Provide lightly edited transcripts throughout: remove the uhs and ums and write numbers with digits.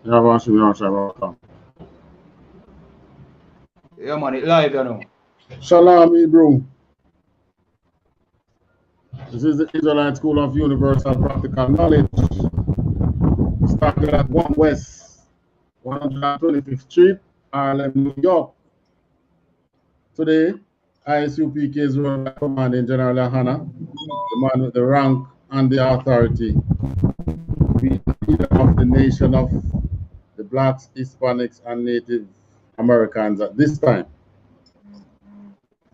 Yeah, man, it live, you know. Shalam, bro. This is the Israelite School of Universal Practical Knowledge. Started at 1 West, 125th Street, Harlem, New York. Today, I.S.U.P.K. Israelite Commanding General YAHANNA, the man with the rank and the authority, be the leader of the nation of the Blacks, Hispanics, and Native Americans at this time.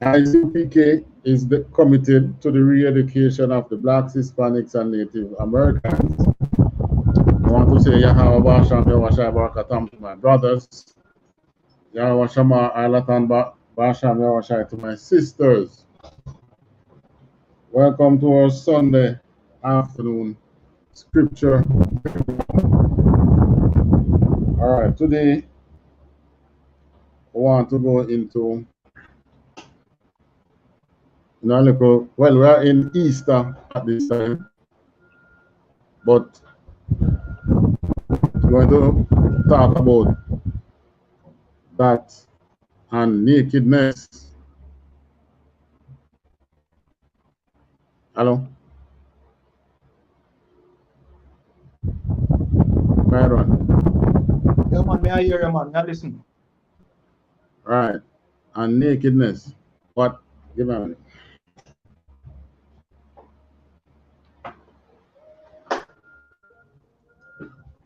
I.S.U.P.K. is committed to the re-education of the Blacks, Hispanics, and Native Americans. I want to say Yahweh Basham, Yahweh Barakatam to my brothers, Yahweh Shama Alatan Basham, Yahweh to my sisters. Welcome to our Sunday afternoon scripture. All right, today I want to go into well, we are in Easter at this time, but we're going to talk about that and nakedness. Hello? Byron. Yeah, man, may I hear you, man? May I listen? Right. And nakedness. What? Give me a minute.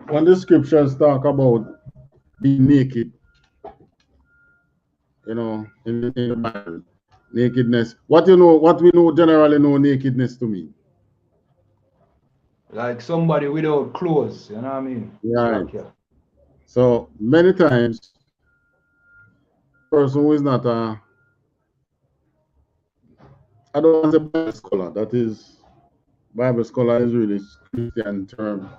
When the scriptures talk about being naked, you know, in the Bible, nakedness. What we generally know nakedness to mean? Like somebody without clothes, you know what I mean? Yeah. So many times, person who is not I don't want to say Bible scholar. That is, Bible scholar is really Christian term.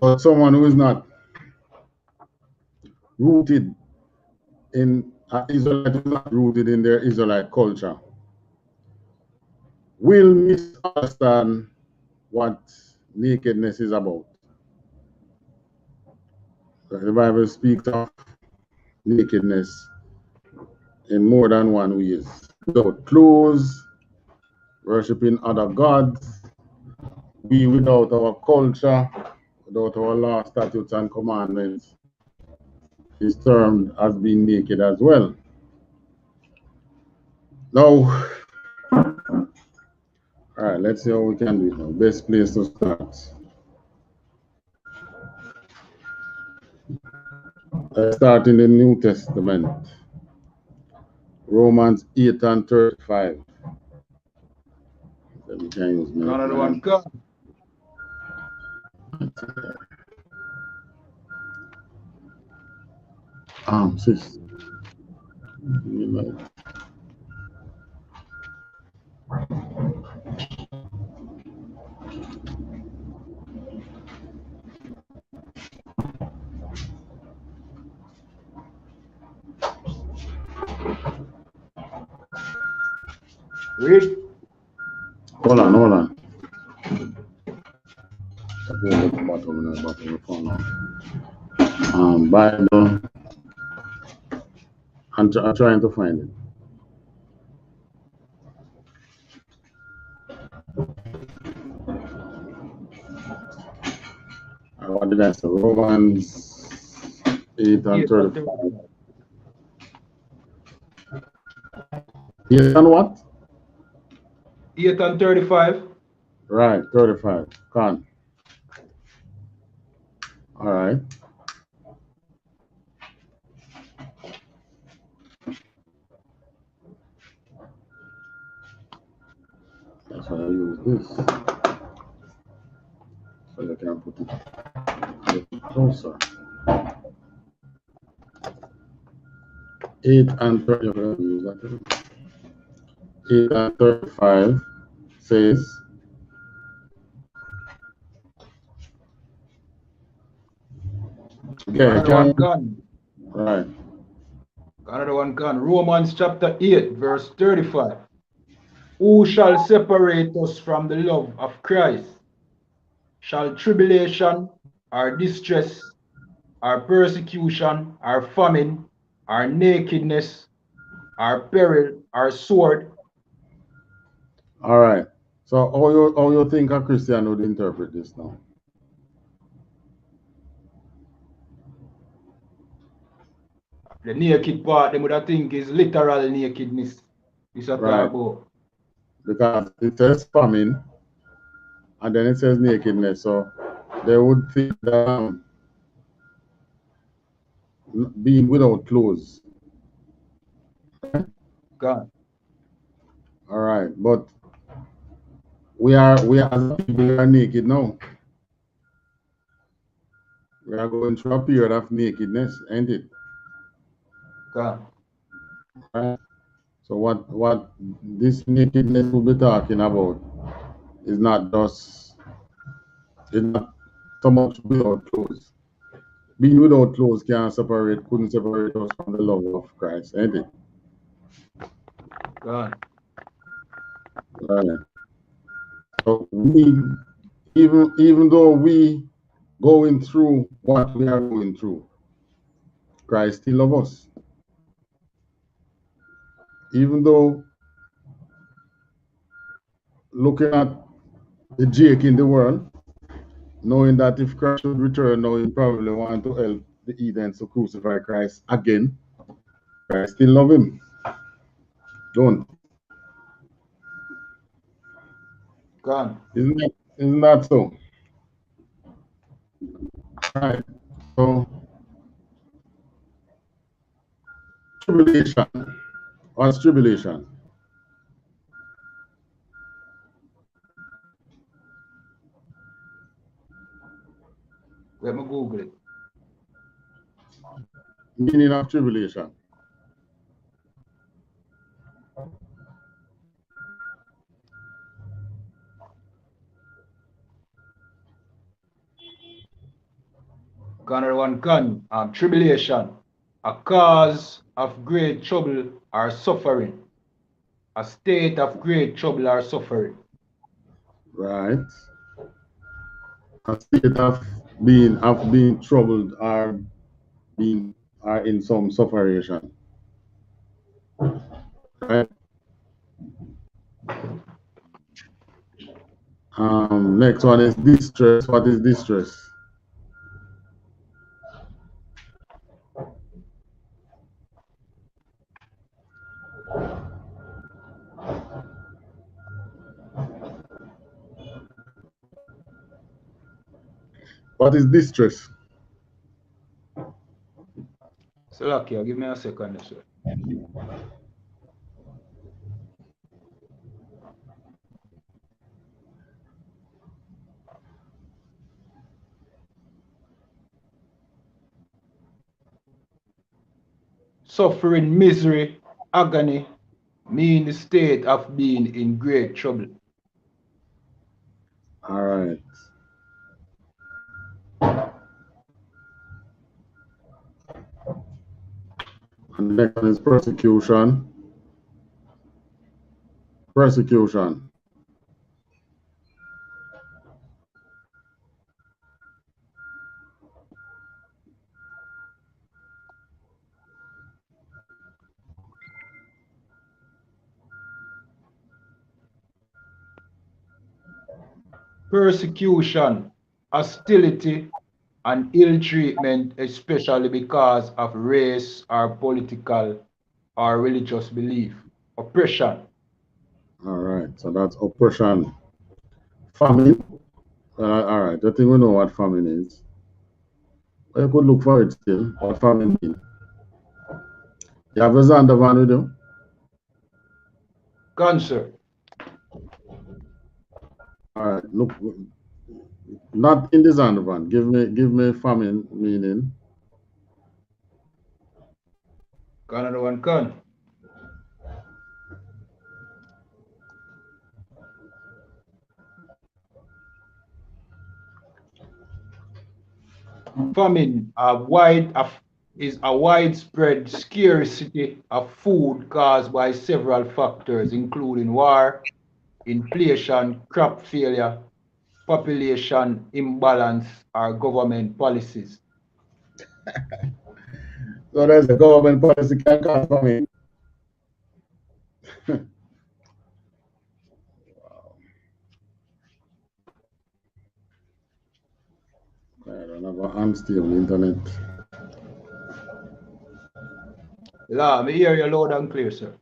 But someone who is not rooted in Israelite, who is not rooted in their Israelite culture, will misunderstand what nakedness is about. The Bible speaks of nakedness in more than one ways. Without clothes, worshiping other gods, be without our culture, without our law, statutes, and commandments, is termed as being naked as well. Now, all right, let's see how we can do it now. Best place to start. Let's start in the New Testament. Romans 8 and 35. Let me can use my Another one, God. Sis. Read. Hold on. Bible. I'm trying to find it. What did I say? Romans 8 and 35. 8 and what? 8 and 35. Right, 35. Con. All right. That's why I use this. So you can put it a little closer. 8 and 35. 8 and 35 says, Another one gone. Right. Another one gone. Romans chapter 8, verse 35. Who shall separate us from the love of Christ? Shall tribulation, our distress, our persecution, our famine, our nakedness, our peril, our sword. All right. So how you think a Christian would interpret this now? The naked part, them would have think is literal nakedness. This a Right. talk about. Because it says famine and then it says nakedness. So they would think that being without clothes. God, All right. But we are as a people we are naked now. We are going through a period of nakedness, ain't it? God, Right? So what this nakedness we'll be talking about is not just it's not so much without clothes. Being without clothes couldn't separate us from the love of Christ, ain't it? God, Right. So even though we going through what we are going through, Christ still love us. Even though looking at the Jake in the world, knowing that if Christ should return now, he probably want to help the heathens to crucify Christ again. Christ still love him. Don't. God. Isn't that so? Right. So tribulation. What's tribulation? Let me Google it. Meaning of tribulation. Gunner one gun. Tribulation. A cause of great trouble or suffering. A state of great trouble or suffering. Right. A state of being troubled or being are in some suffering. Right. Next one is distress. What is distress? What is distress? Salakia, give me a second, sir. Suffering, misery, agony mean the state of being in great trouble. All right. And the next one is persecution. Persecution. Persecution, hostility, and ill treatment, especially because of race or political or religious belief. Oppression. All right. So that's oppression. Famine. All right. I think we know what famine is. Well, you could look for it still. What famine mean? You have a Zandervan with you? Cancer. All right. Look, not in the Zandervan. Give me famine meaning. Another one can. Famine is a widespread scarcity of food caused by several factors, including war, inflation, crop failure, population imbalance or government policies. So there's a government policy can come from it. I don't have an unstable internet. La, me hear you loud and clear, sir.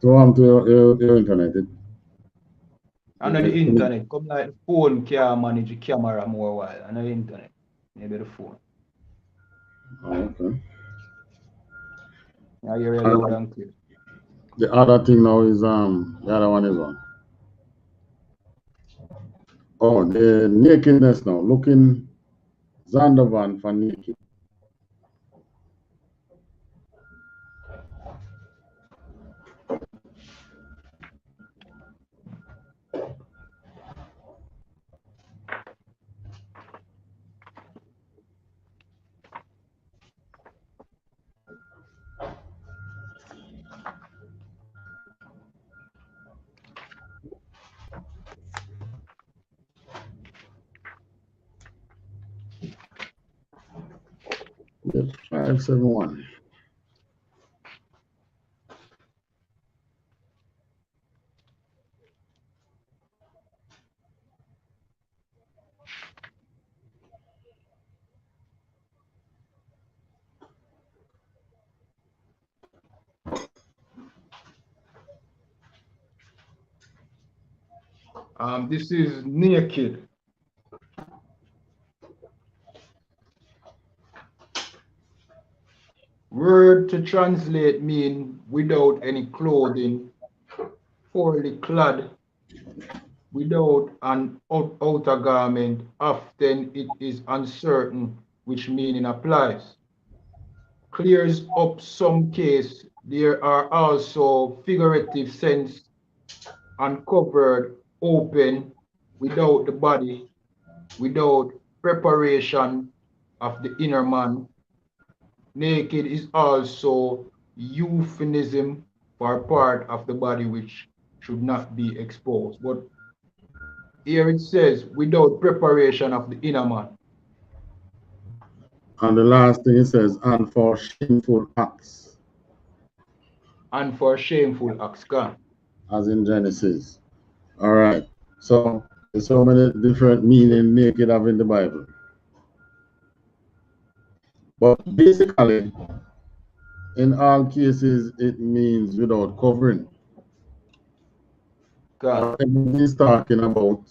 So I'm to your internet. I know the internet. Come like the phone can manage the camera more while. I know the internet. Maybe the phone. Oh, okay. I hear you loud and clear. The other thing now is the other one is on. Oh, the nakedness now. Looking Zandervan for naked. Yes, 571. This is naked. Word to translate mean without any clothing, poorly clad, without an outer garment. Often it is uncertain which meaning applies. Clears up some case. There are also figurative sense, uncovered, open, without the body, without preparation of the inner man. Naked is also euphemism for part of the body which should not be exposed. But here it says, without preparation of the inner man. And the last thing it says, and for shameful acts. And for shameful acts gone. As in Genesis. All right. So there's so many different meaning naked have in the Bible. But basically, in all cases, it means without covering. Gone. Whatever he's talking about,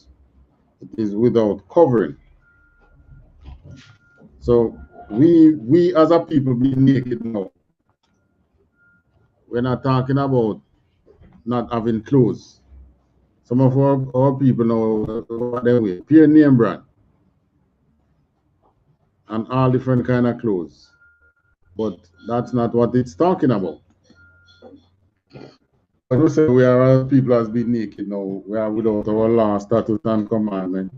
it is without covering. So we as a people being naked now, we're not talking about not having clothes. Some of our people now, what they wear, pure name brand, and all different kind of clothes. But that's not what it's talking about. When we say we are people as being naked now, we are without our law, statute, and commandment.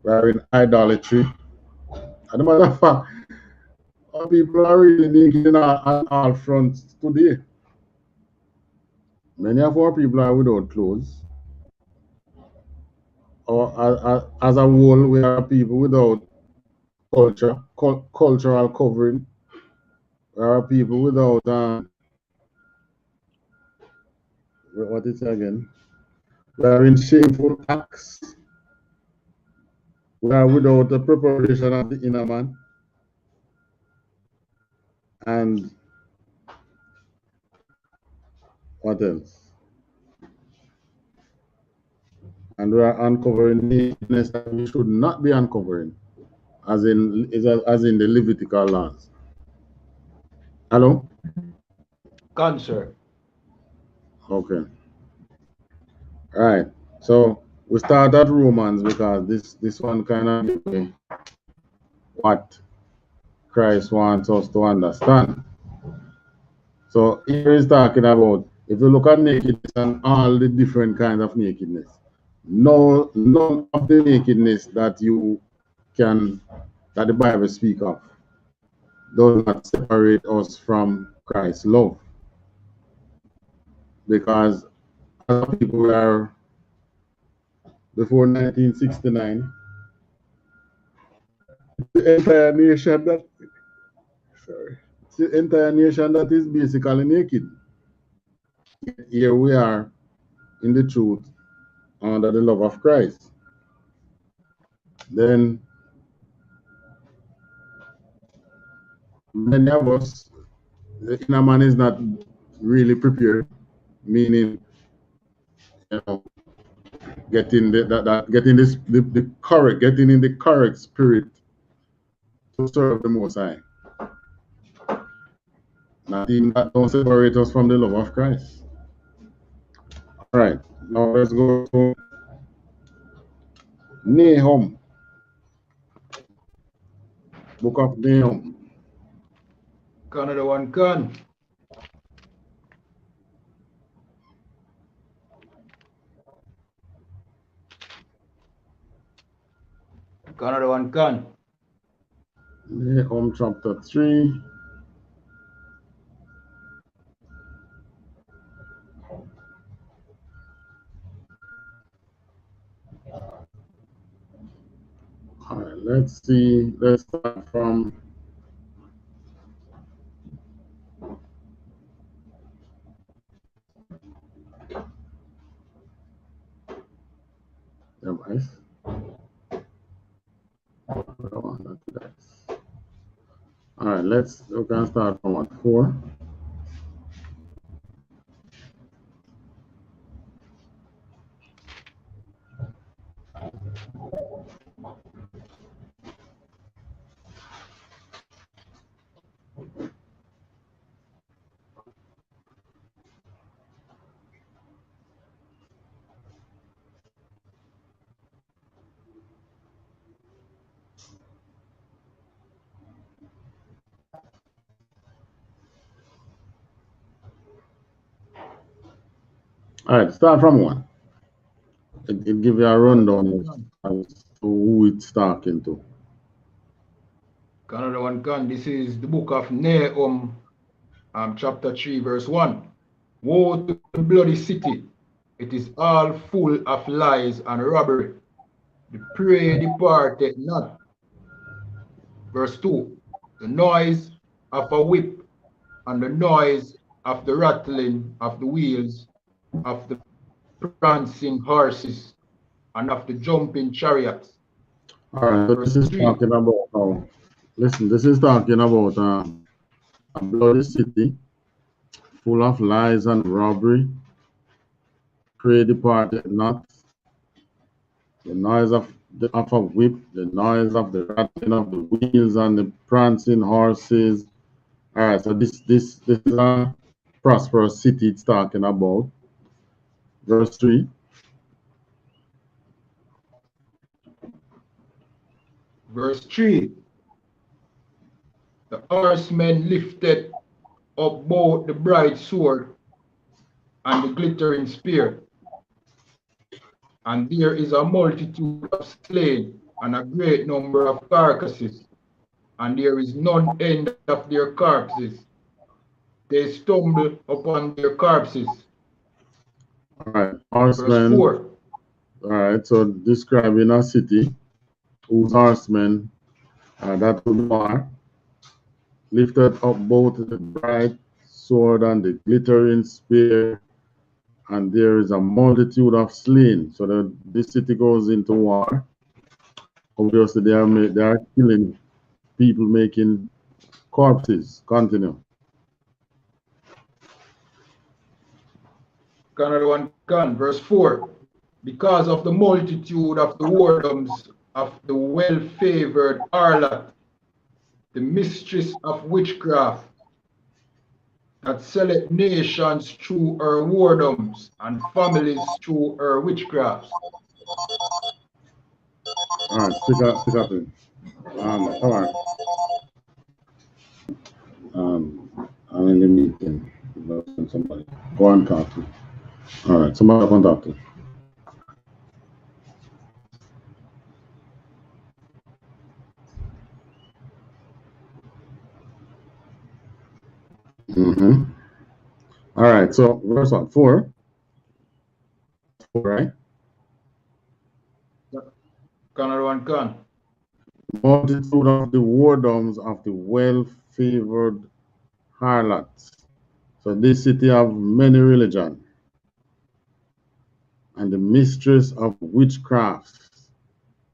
We are in idolatry. As a matter of fact, our people are really naked on all fronts today. Many of our people are without clothes. Or as a whole, we are people without cultural covering. We are people without what is it again? We are in shameful acts. We are without the preparation of the inner man. And what else? And we are uncovering nakedness that we should not be uncovering, as in the Levitical laws. Hello? Gone, sir. Okay. All right. So we start at Romans because this one kind of gives me what Christ wants us to understand. So here he's talking about, if you look at nakedness and all the different kinds of nakedness, none of the nakedness that the Bible speak of does not separate us from Christ's love. Because as people before 1969. The entire nation that it's the entire nation that is basically naked. Here we are in the truth under the love of Christ. Then many of us, the inner man is not really prepared, meaning, you know, getting getting in the correct spirit to serve the Most High. Nothing that don't separate us from the love of Christ. All right, now let's go to Nahum, book of Nahum. Canada one can. Canada one can. Nahum chapter 3. All right, let's see. Let's start from device. All right, we can start from what, 4. All right, start from 1. It give you a rundown as to who it's talking to. Canada one can. This is the book of Nahum, chapter 3, verse 1. Woe to the bloody city! It is all full of lies and robbery. The prey departed not. Verse 2. The noise of a whip and the noise of the rattling of the wheels of the prancing horses and of the jumping chariots. All right, so this is talking about this is talking about a bloody city full of lies and robbery. Prey departed not. The noise of a whip, the noise of the rattling of the wheels and the prancing horses. All right, so this is a prosperous city it's talking about. Verse 3. Verse 3. The horsemen lifted up both the bright sword and the glittering spear. And there is a multitude of slain and a great number of carcasses, and there is none end of their corpses. They stumble upon their corpses. All right, horsemen. Verse 4. All right, so describing a city whose horsemen that are lifted up both the bright sword and the glittering spear, and there is a multitude of slain. So that this city goes into war. Obviously, they are killing people, making corpses. Continue. Canada one can. Verse 4. Because of the multitude of the whoredoms of the well-favored harlot, the mistress of witchcraft, that selleth nations through her whoredoms and families through her witchcrafts. All right, speak up. All right. I'm in the meeting. Somebody go and talk to. All right, somebody go and talk to. All right, so verse 4. 4, right? Canada one can. Multitude of the whoredoms of the well-favored harlots. So this city have many religions, and the mistress of witchcraft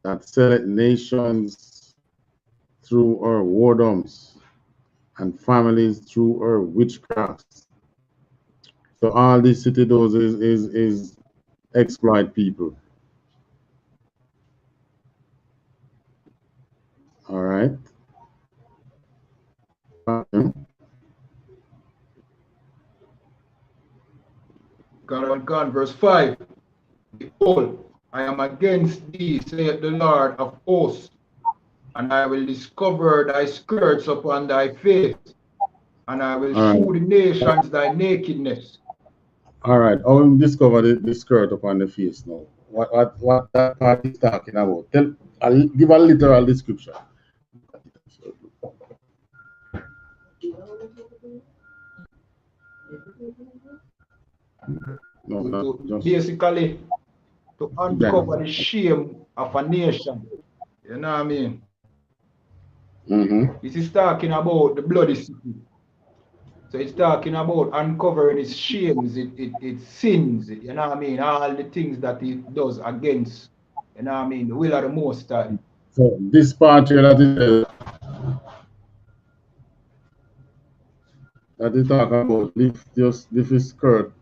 that selleth nations through her whoredoms and families through her witchcraft. So all this city does is exploit people. All right. Canada one can. Verse 5. Behold, I am against thee, saith the Lord of hosts, and I will discover thy skirts upon thy face, and I will shew the nations thy nakedness. All right. I will discover the skirt upon the face now. What that part is talking about? I'll give a literal description. No, not just Basically, to uncover the shame of a nation. You know what I mean? This is talking about the bloody city. So it's talking about uncovering its shames, its sins, you know what I mean? All the things that it does against, you know what I mean, the will of the Most High. So this part here that is talking about lift his skirt,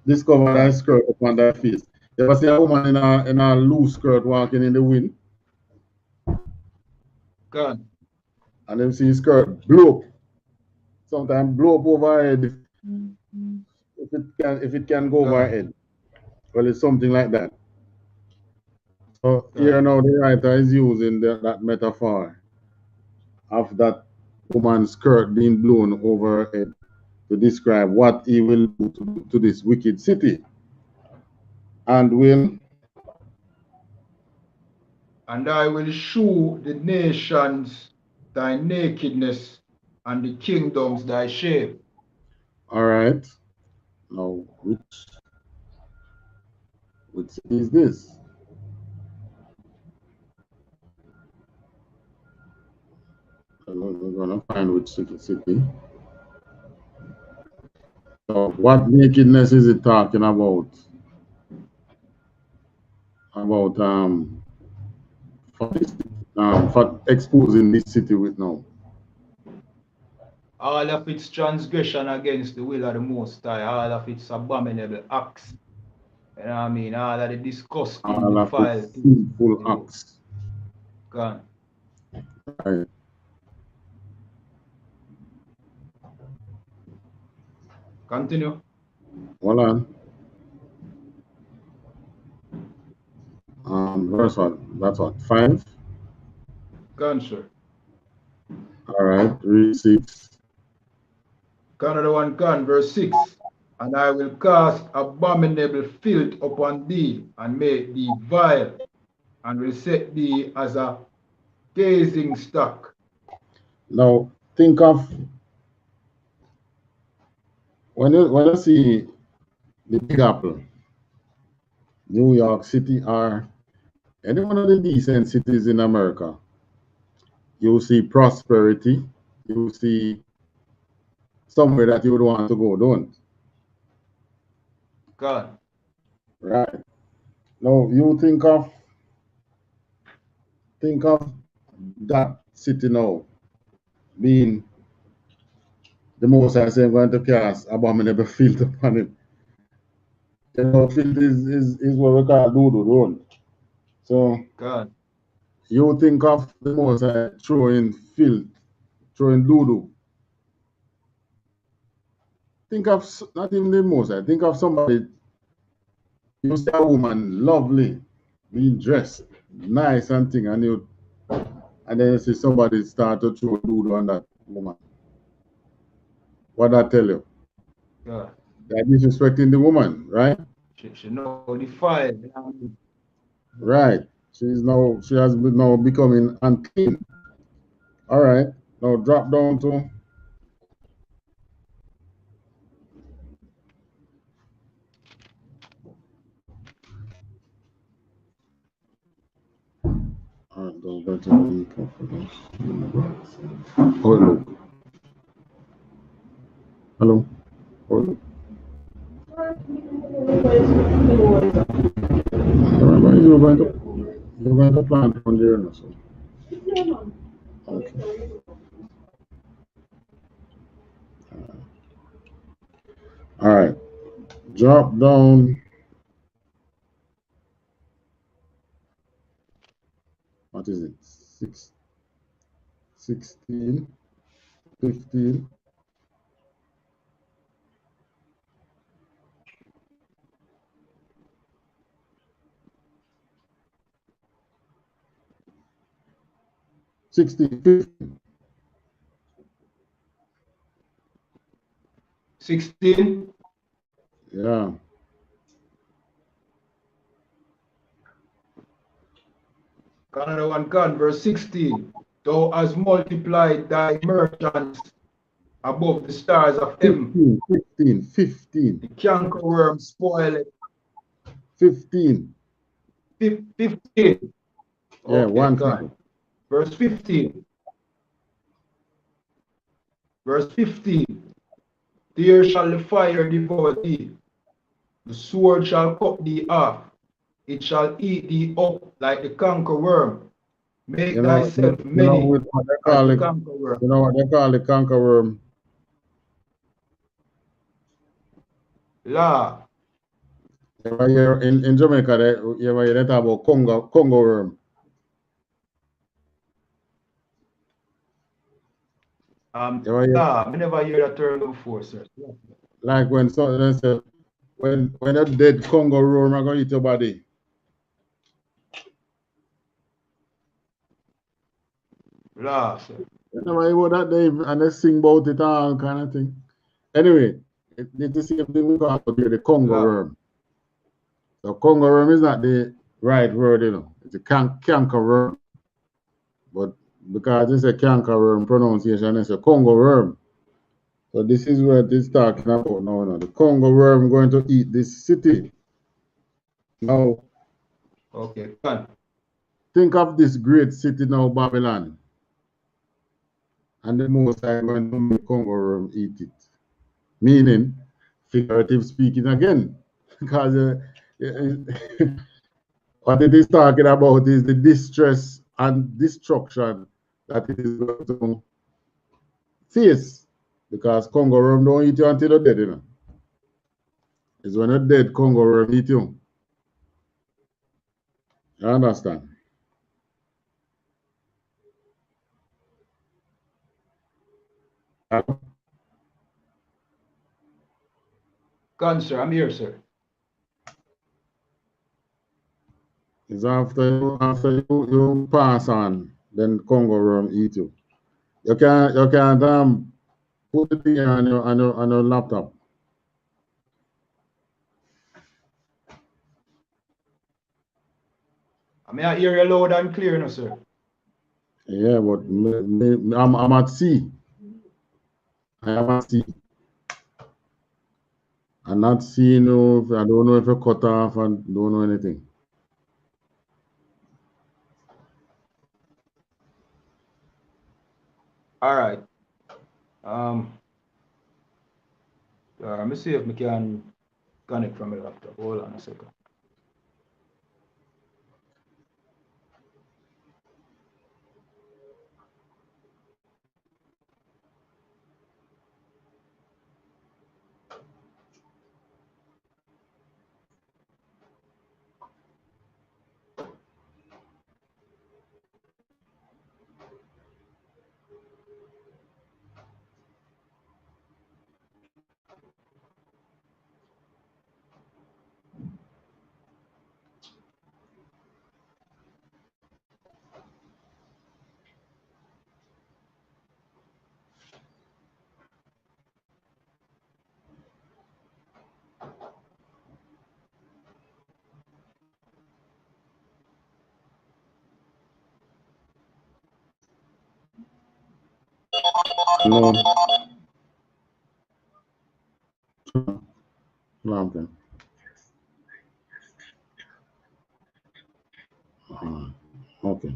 discover thy skirt upon thy face. You ever see a woman in a loose skirt walking in the wind? God. And then see his skirt blow up. Sometimes blow up over her head if it can go over her head. Well, it's something like that. So here now the writer is using that metaphor of that woman's skirt being blown over her head to describe what he will do to this wicked city. And I will shew the nations thy nakedness, and the kingdoms thy shame. All right. Now, which city is this? We're gonna find which city. So, what nakedness is it talking about? About for exposing this city with now. All of its transgression against the will of the Most High, all of its abominable acts. You know what I mean? All of the disgusting, All of the defiled things. sinful acts. God. Right. Continue. Hold on. Verse what? That's what? 5? Gone, sir. All right. Read 6. Canada one can, verse 6. And I will cast abominable filth upon thee, and make thee vile, and will set thee as a gazing stock. Now, think of when you see the Big Apple, New York City, or any one of the decent cities in America, you see prosperity, you see somewhere that you would want to go, don't? God. Right. Now you think of that city now being the most I say I'm going to cast abominable filth upon it. You know, filth is what we call doodoo, don't? So God. you think of the most throwing filth, throwing doodoo. Think of not even the most think of somebody, you see a woman lovely, being dressed, nice and thing, and then you see somebody start to throw doodoo on that woman. What I tell you? God. They're disrespecting the woman, right? She know the fire. Right. She has been now becoming unclean. All right. Now drop down to Alright, don't go to the confidence. Oh, look. Hello. Oh, look. Remember, you're going to plant on there now, so. Okay. All right. Drop down. What is it? 16, 15. 16, 15. 16. Yeah. Another one can, verse 16. Thou hast multiplied thy merchants above the stars of heaven. 15. The cankerworm spoil it. 15. 15. Yeah, Okay, 1 God. 5. Verse 15. Verse 15. There shall the fire devour thee, the sword shall cut thee off, it shall eat thee up like the cankerworm. Make thyself many what they as call the it? cankerworm. You know what they call the cankerworm? La. In Jamaica, they talk about Congo worm. I never hear that term before, sir. Like when someone say, when a dead Congo worm are going to eat your body. La, sir. You never hear that they and they sing about it all kind of thing. Anyway, it's the same thing we call here the Congo worm. So Congo worm is not the right word, you know. It's a canker worm. But because it's a canker worm pronunciation, it's a Congo worm. So this is what it's talking about now. The Congo worm going to eat this city. Now, okay, fine. Think of this great city now, Babylon. And the Most High going to make Congo worm eat it. Meaning, figurative speaking again. Because what it is talking about is the distress and destruction that it is going to face. Because Congo worm don't eat you until you're dead, you know. It's when you're dead, Congo worm eat you. You understand? Gone, sir. I'm here, sir. It's after you pass on, then Congo worm eat you. You can't put it here on your laptop. I mean, I hear you loud and clear now, sir. Yeah, but I'm at sea. I am at sea. I'm not seeing you. I don't know if you cut off and don't know anything. All right. Let me see if I can connect from my laptop. Hold on a second. No. No, okay. Okay.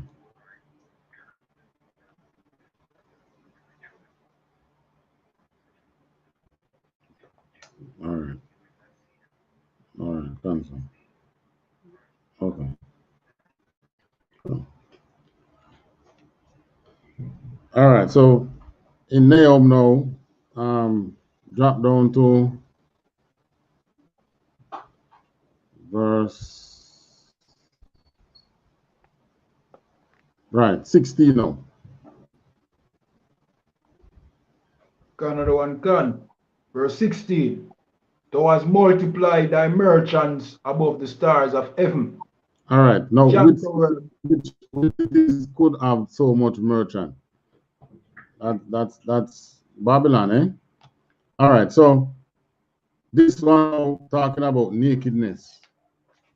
answer. Okay. All right. So in Nahum now, drop down to verse 16 now. Another one can. Verse 16. Thou hast multiplied thy merchants above the stars of heaven. All right. Now, which cities could have so much merchant? That's Babylon, eh? All right. So this one now talking about nakedness,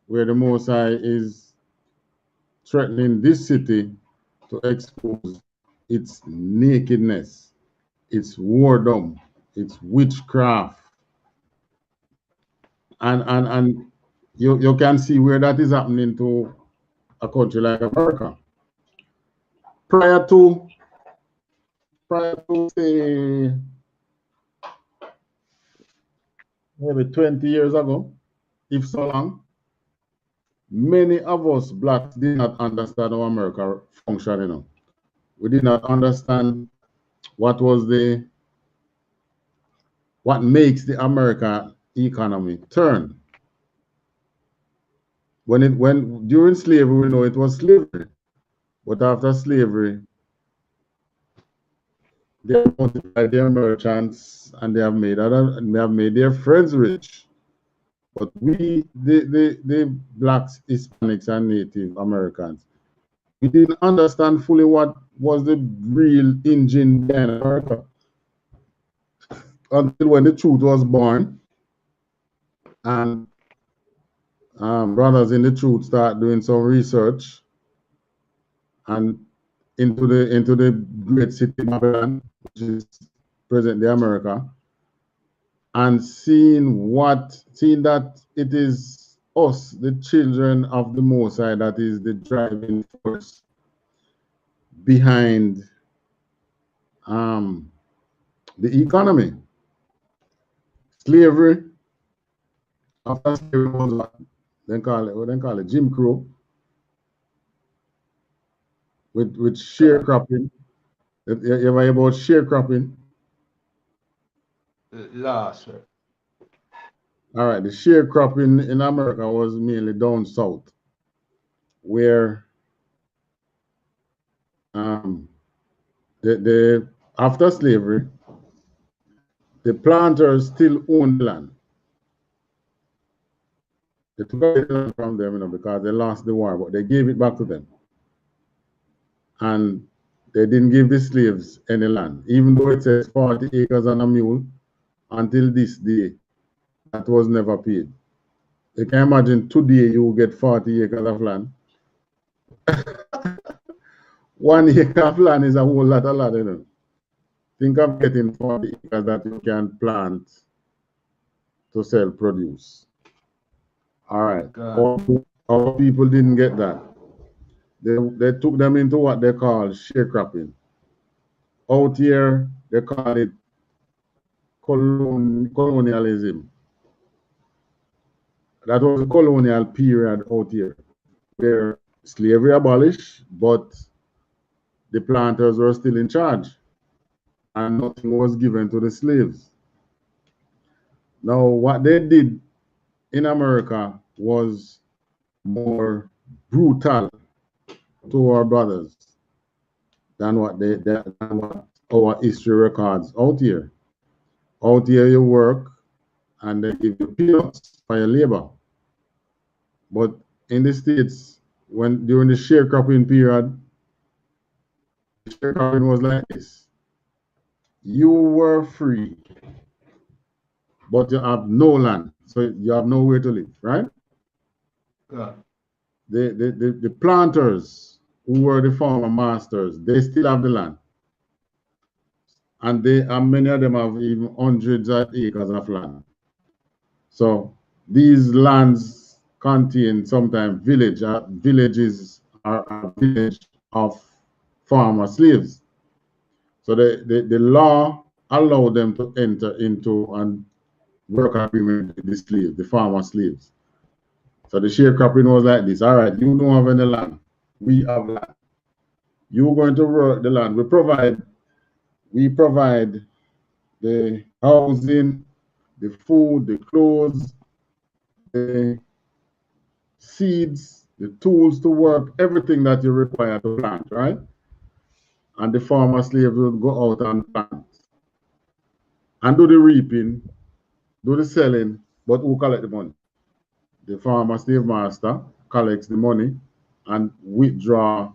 where the Most High is threatening this city to expose its nakedness, its whoredom, its witchcraft, and you can see where that is happening to a country like America. Prior to say maybe 20 years ago, if so long, many of us blacks did not understand how America functioned. You know, we did not understand what makes the American economy turn. When during slavery, we know it was slavery, but after slavery, they have multiplied their merchants and they have made their friends rich. But we, the blacks, Hispanics, and Native Americans, we didn't understand fully what was the real engine behind America until when the truth was born, and brothers in the truth start doing some research and into the great city Babylon, which is present-day America, and seeing that it is us, the children of the Most High, that is the driving force behind the economy. Slavery, after slavery was what they call it Jim Crow, with sharecropping. You ever hear about sharecropping? Last, sir. All right, the sharecropping in America was mainly down south, where after slavery, the planters still own the land. They took the land from them, because they lost the war, but they gave it back to them. And they didn't give the slaves any land, even though it says 40 acres and a mule. Until this day, that was never paid. You can imagine today you will get 40 acres of land. 1 acre of land is a whole lot of land, Think of getting 40 acres that you can plant to sell produce. All right. Our people didn't get that. They took them into what they call sharecropping. Out here, they call it colonialism. That was a colonial period out here, where slavery abolished, but the planters were still in charge, and nothing was given to the slaves. Now, what they did in America was more brutal to our brothers than what our history records out here. Out here, you work and they give you peanuts for your labor. But in the States, during the sharecropping period, the sharecropping was like this. You were free, but you have no land, so you have nowhere to live, right? Yeah. The planters, who were the former masters, they still have the land. And many of them have even hundreds of acres of land. So these lands contain sometimes villages are a village of former slaves. So the law allowed them to enter into and work agreement with the slaves, the former slaves. So the sharecropping was like this. All right, you don't have any land. We have land. You're going to work the land. We provide the housing, the food, the clothes, the seeds, the tools to work, everything that you require to plant, right? And the farmer slave will go out and plant and do the reaping, do the selling, but who collect the money? The farmer slave master collects the money and withdraw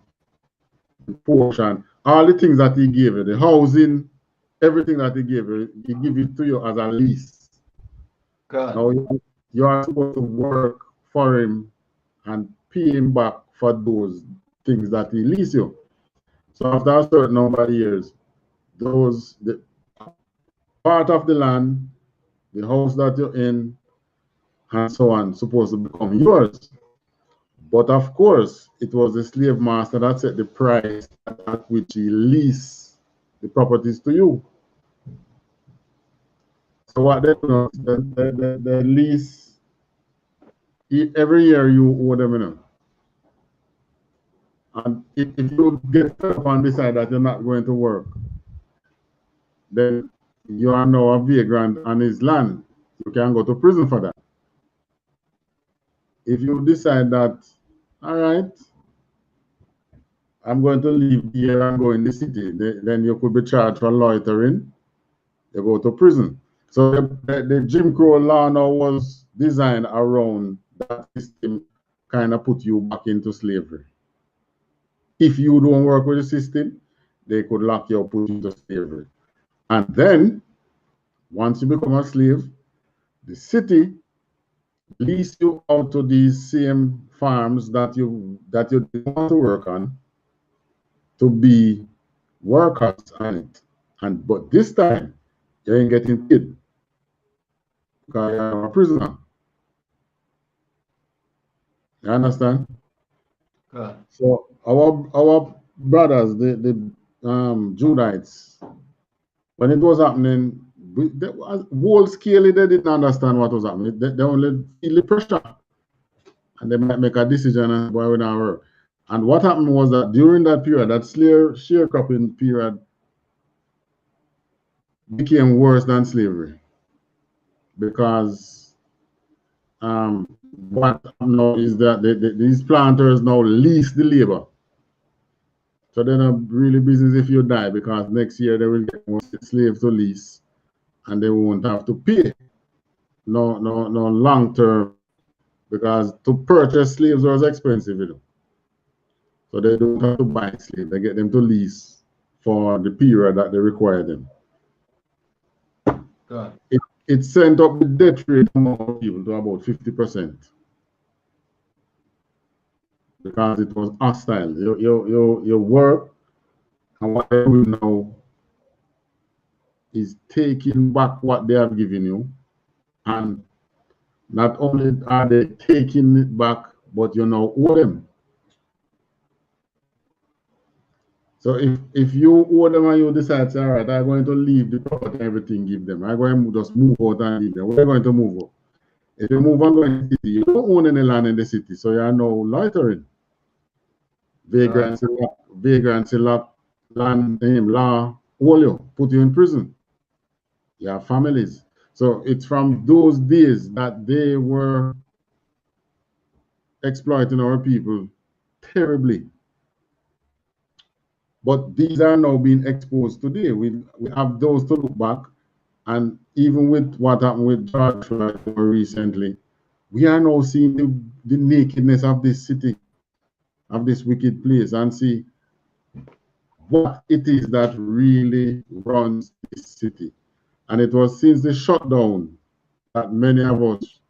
the portion, all the things that he gave you, the housing, everything that he gave you, he give it to you as a lease. God. Now you are supposed to work for him and pay him back for those things that he leased you. So after a certain number of years, the part of the land, the house that you're in, and so on, supposed to become yours. But of course, it was the slave master that set the price at which he leased the properties to you. So what they do, the lease, every year you owe them, you know. And if you get fed up and decide that you're not going to work, then you are now a vagrant on his land. You can go to prison for that. If you decide that, all right, I'm going to leave here and go in the city, then you could be charged for loitering. You go to prison. So the Jim Crow law now was designed around that system, kind of put you back into slavery. If you don't work with the system, they could lock you up, put you into slavery. And then, once you become a slave, the city lease you out to these same farms that you didn't want to work on to be workers on it. But this time you ain't getting paid because you're a prisoner. You understand? So our brothers, the Judites, when it was happening, whole scale they didn't understand what was happening. They only feel the pressure, and they might make a decision and boy with our work. And what happened was that during that period, that sharecropping period became worse than slavery, because what happened now is that these planters now lease the labor. So they're not really business if you die, because next year they will get more slaves to lease and they won't have to pay no long term, because to purchase slaves was expensive, you know. So they don't have to buy slaves, they get them to lease for the period that they require them. It sent up the death rate among people to about 50%. Because it was hostile. You work, and what they do now is taking back what they have given you. And not only are they taking it back, but you now owe them. So if you owe them and you decide, all right, I'm going to leave the property and everything, give them. I'm going to just move out and leave them. We're going to move out. If you move and go in the city, you don't own any land in the city, so you are now loitering. Vagrants, land name, law, all you, put you in prison. You have families. So it's from those days that they were exploiting our people terribly. But these are now being exposed today. We have those to look back. And even with what happened with George Floyd recently, we are now seeing the nakedness of this city, of this wicked place, and see what it is that really runs this city. And it was since the shutdown that many of us,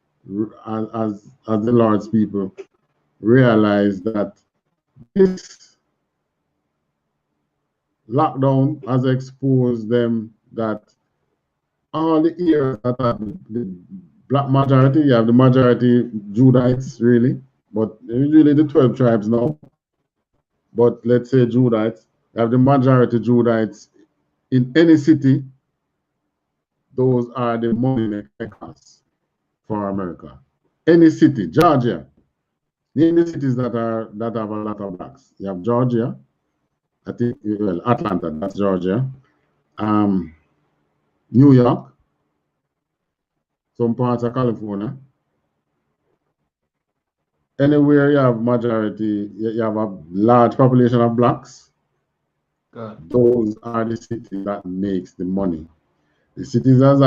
as the Lord's people, realized that this lockdown has exposed them that all the areas that have the black majority, you have the majority Judites, really, but usually the 12 tribes now, but let's say Judites, you have the majority Judites in any city. Those are the money makers for America. Any city, Georgia, Name the cities that have a lot of blacks. You have Georgia, I think, well, Atlanta, that's Georgia. New York, some parts of California. Anywhere you have majority, you have a large population of blacks. Those are the cities that makes the money. The cities that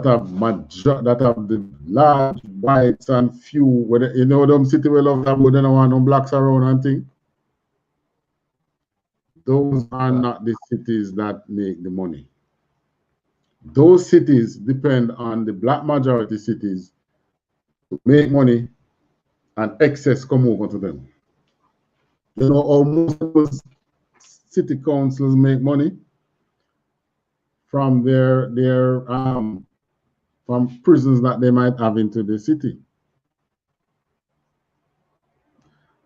have the large whites and few, whether you know them city we love that, but they don't want no blacks around and thing. Those are not the cities that make the money. Those cities depend on the black majority cities to make money, and excess come over to them. You know how most of those city councils make money from from prisons that they might have into the city.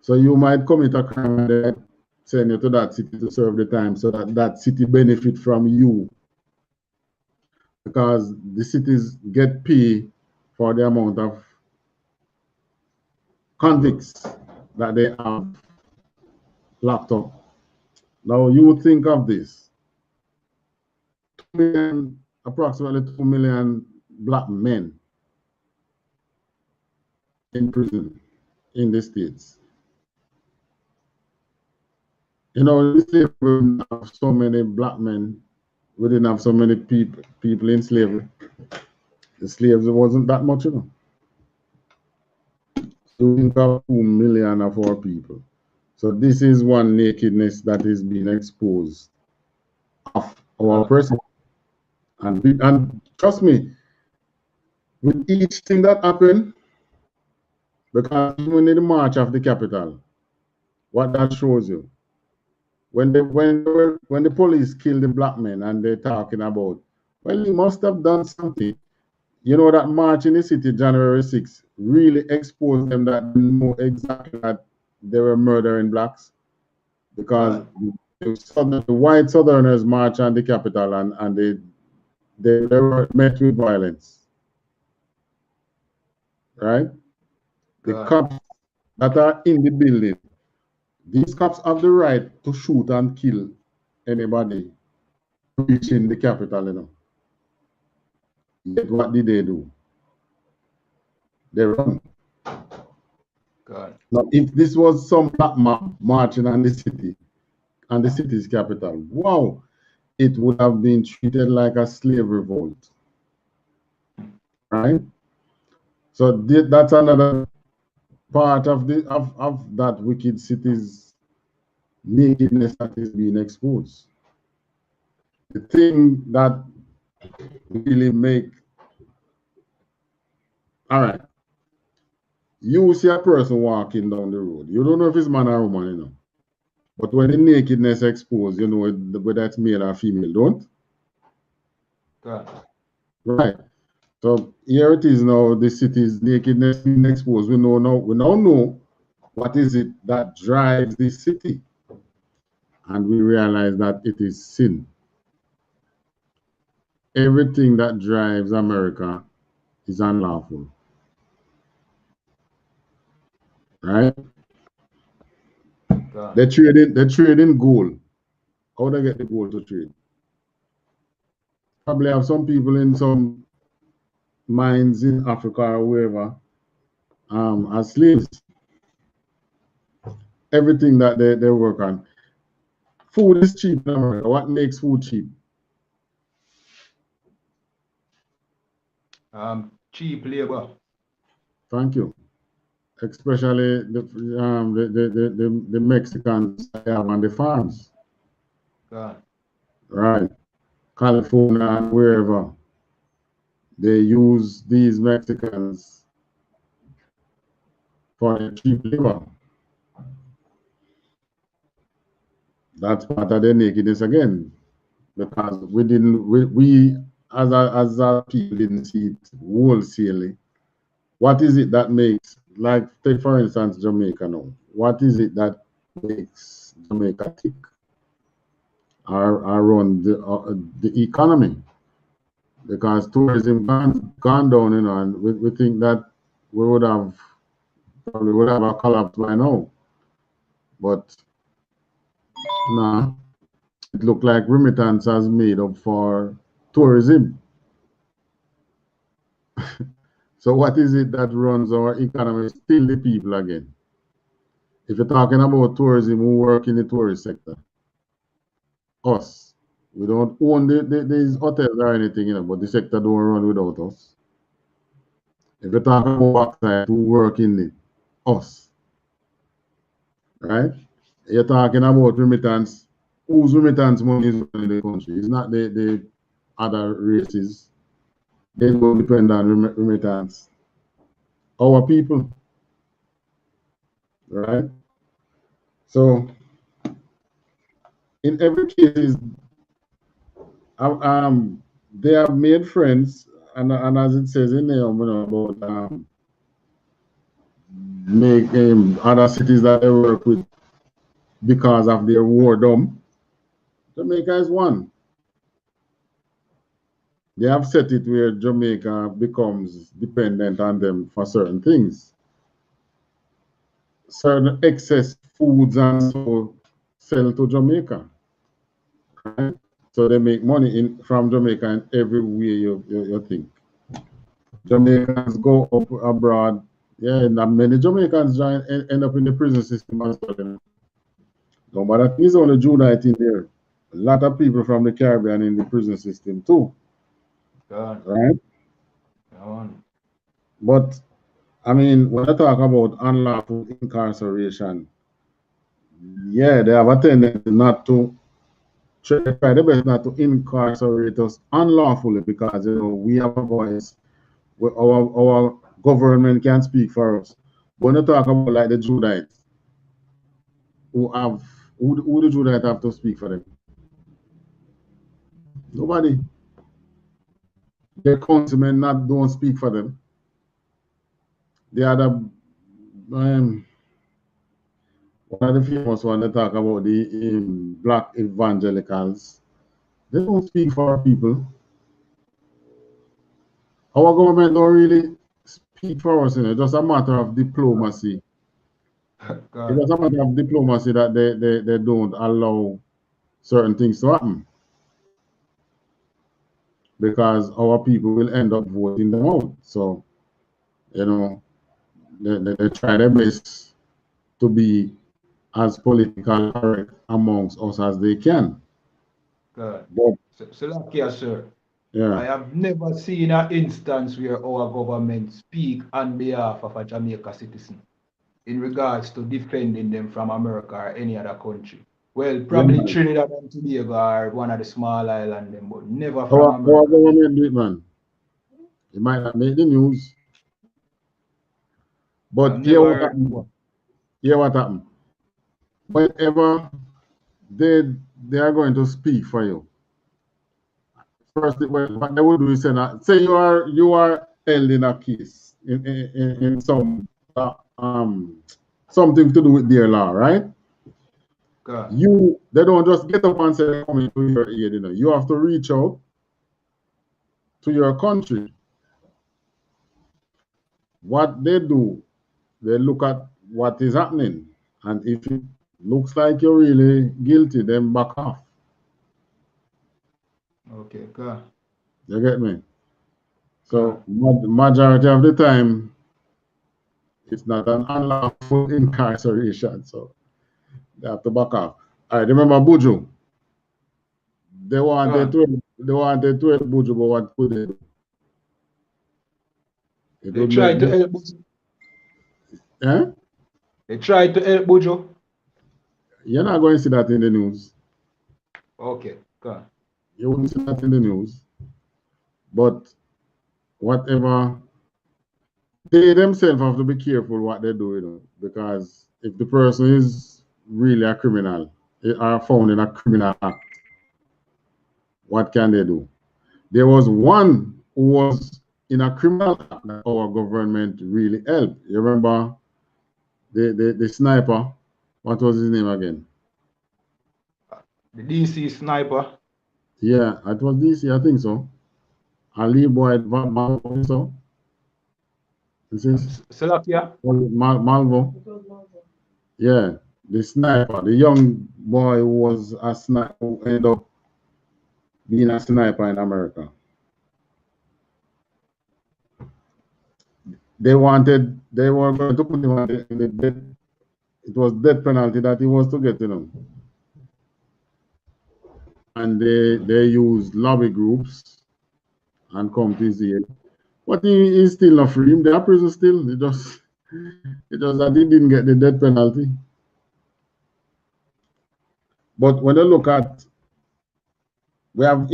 So you might commit a crime and they send you to that city to serve the time, so that that city benefit from you, because the cities get paid for the amount of convicts that they have locked up. Now you think of this: 2 million, approximately 2 million black men in prison in the States. You know, the slavery didn't have so many black men. We didn't have so many people in slavery. The slaves, it wasn't that much, you know. So we have 2 million of our people. So this is one nakedness that is being exposed of our person. And trust me, with each thing that happened, because even in the march of the capital, what that shows you, when the police kill the black men and they're talking about, well, he must have done something. You know, that march in the city, January 6th, really exposed them that they know exactly that they were murdering blacks, because the white Southerners marched on the capital and they were met with violence, right? The cops that are in the building, these cops have the right to shoot and kill anybody reaching the capital, you know. Yet what did they do? They run. Now, if this was some black man marching on the city, and the city's capital, wow, it would have been treated like a slave revolt, right? So that's another part of that wicked city's nakedness that is being exposed. The thing that really make, all right, you see a person walking down the road, you don't know if it's man or woman, you know. But when the nakedness exposed, you know whether it's male or female, don't? Right. So here it is now, the city's nakedness being exposed. We now know what is it that drives this city. And we realize that it is sin. Everything that drives America is unlawful. Right? They trade in gold. How do they get the gold to trade? Probably have some people in some mines in Africa or wherever as slaves. Everything that they work on. Food is cheap in America. What makes food cheap? Cheap labor. Thank you. Especially the Mexicans they have on the farms. Right. California and wherever. They use these Mexicans for cheap labor. That's part of the nakedness again, because we as a people didn't see it wholesalely. What is it that makes, like, take for instance Jamaica now? What is it that makes Jamaica tick or run the economy? Because tourism gone down, you know, and we think that we would have probably would have a collapse by now. But nah, it looked like remittance has made up for tourism. So what is it that runs our economy? Still the people again. If you're talking about tourism, who work in the tourist sector? Us. We don't own these hotels or anything, but the sector don't run without us. If you're talking about backside, who work in it? Us. Right? You're talking about remittance. Whose remittance money is running the country? It's not the other races. They don't depend on remittance. Our people. Right? So in every case, they have made friends, and as it says in there, about make other cities that they work with because of their wardom. Jamaica is one. They have set it where Jamaica becomes dependent on them for certain things. Certain excess foods and so sell to Jamaica. Right? So they make money from Jamaica in every way you think. Jamaicans go up abroad. Yeah, and many Jamaicans end up in the prison system as well. No, but that is only Judite in there. A lot of people from the Caribbean in the prison system too. Right? But I mean, when I talk about unlawful incarceration, yeah, they have a tendency not to try their best not to incarcerate us unlawfully because we have a voice. Our government can speak for us. When you talk about like the Judites, who the Judites have to speak for them? Nobody. Their councilmen don't speak for them. The other one of the famous one they talk about the black evangelicals. They don't speak for our people. Our government don't really speak for us, It's just a matter of diplomacy. It's just a matter of diplomacy that they don't allow certain things to happen. Because our people will end up voting them out. So, they try their best to be as politically correct amongst us as they can. But, sir, yeah. I have never seen an instance where our government speak on behalf of a Jamaica citizen in regards to defending them from America or any other country. Well, probably Trinidad and Tobago are one of the small islands, but never from America. Our government do it, man. It might not make the news. But here what happened. Whenever they are going to speak for you, first what they would do is say you are held in a case in some something to do with their law, right? They don't just get up and say they're coming to your aid, You have to reach out to your country. What they do, they look at what is happening, and if it looks like you're really guilty, then back off. Okay, good. You get me? So majority of the time, it's not an unlawful incarceration, so they have to back off. I remember Buju. They wanted to help Buju, but what could they do? They tried to help Buju. Eh? They tried to help Buju. You're not going to see that in the news. Okay, good. You won't see that in the news. But whatever, they themselves have to be careful what they do, because if the person is really a criminal, they are found in a criminal act, what can they do? There was one who was in a criminal act that our government really helped. You remember the sniper? What was his name again? The DC sniper? Yeah, it was DC, I think so. Ali Boyd, so. This is Salakia? Malvo. Yeah, the sniper, the young boy who was a sniper, who ended up being a sniper in America. They were going to put him in the death. It was death penalty that he was to get, And they used lobby groups and come to his aid. But he is still not free. They are prison still. It just that he didn't get the death penalty. But when you look at, we have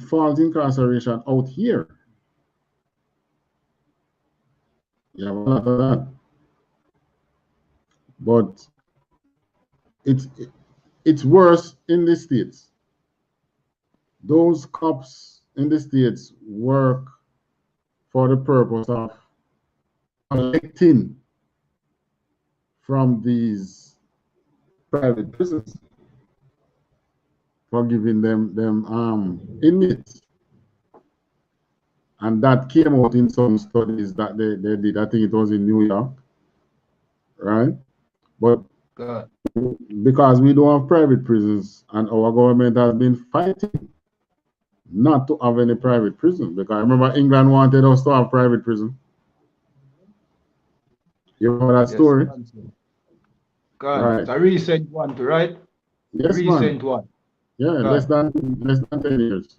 false incarceration out here. You have a lot of that. But it's worse in the States. Those cops in the States work for the purpose of collecting from these private prisons for giving them inmates. And that came out in some studies that they did. I think it was in New York, right? But because we don't have private prisons, and our government has been fighting not to have any private prison, because I remember England wanted us to have private prison. You know that story? God, right. It's a recent one, right? Yes, recent one. Yeah, less than 10 years.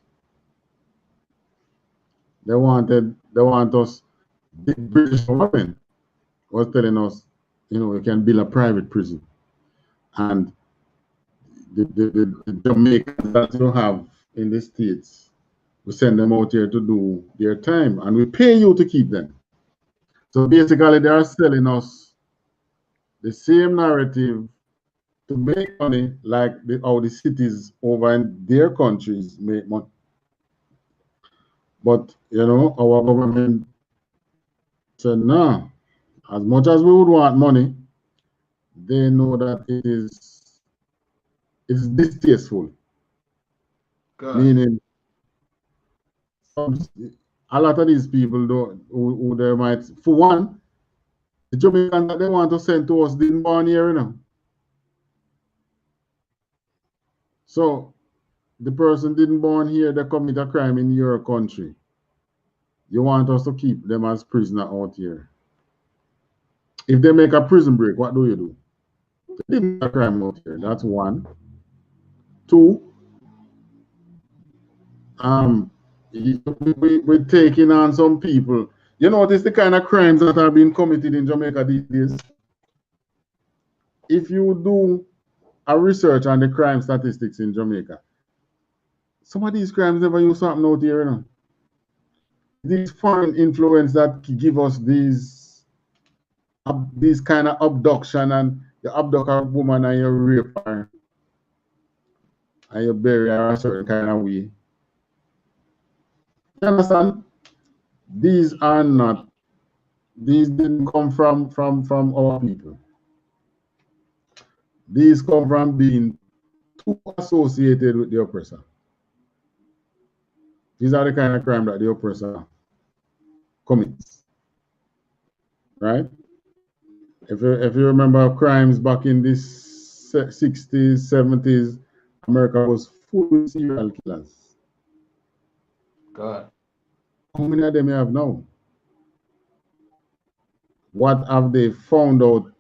They want us. The British government was telling us, we can build a private prison, and the Jamaicans that you have in the States, we send them out here to do their time, and we pay you to keep them. So basically, they are selling us the same narrative to make money, like how the cities over in their countries make money. But our government said no. As much as we would want money, they know that it's distasteful. Meaning, a lot of these people who they might, for one, the Jamaicans that they want to send to us didn't born here, So the person didn't born here, they commit a crime in your country. You want us to keep them as prisoner out here. If they make a prison break, what do you do? They didn't make a crime out here. That's one. Two, we're taking on some people. You notice the kind of crimes that are being committed in Jamaica these days? If you do a research on the crime statistics in Jamaica, some of these crimes never use something out here, These foreign influence that give us these kind of abduction, and you abduct a woman and you rape her and you bury her a certain kind of way. You understand? These didn't come from our people. These come from being too associated with the oppressor. These are the kind of crime that the oppressor commits, right? If you remember crimes back in the 60s, 70s, America was full with serial killers. God. How many of them you have now? What have they found out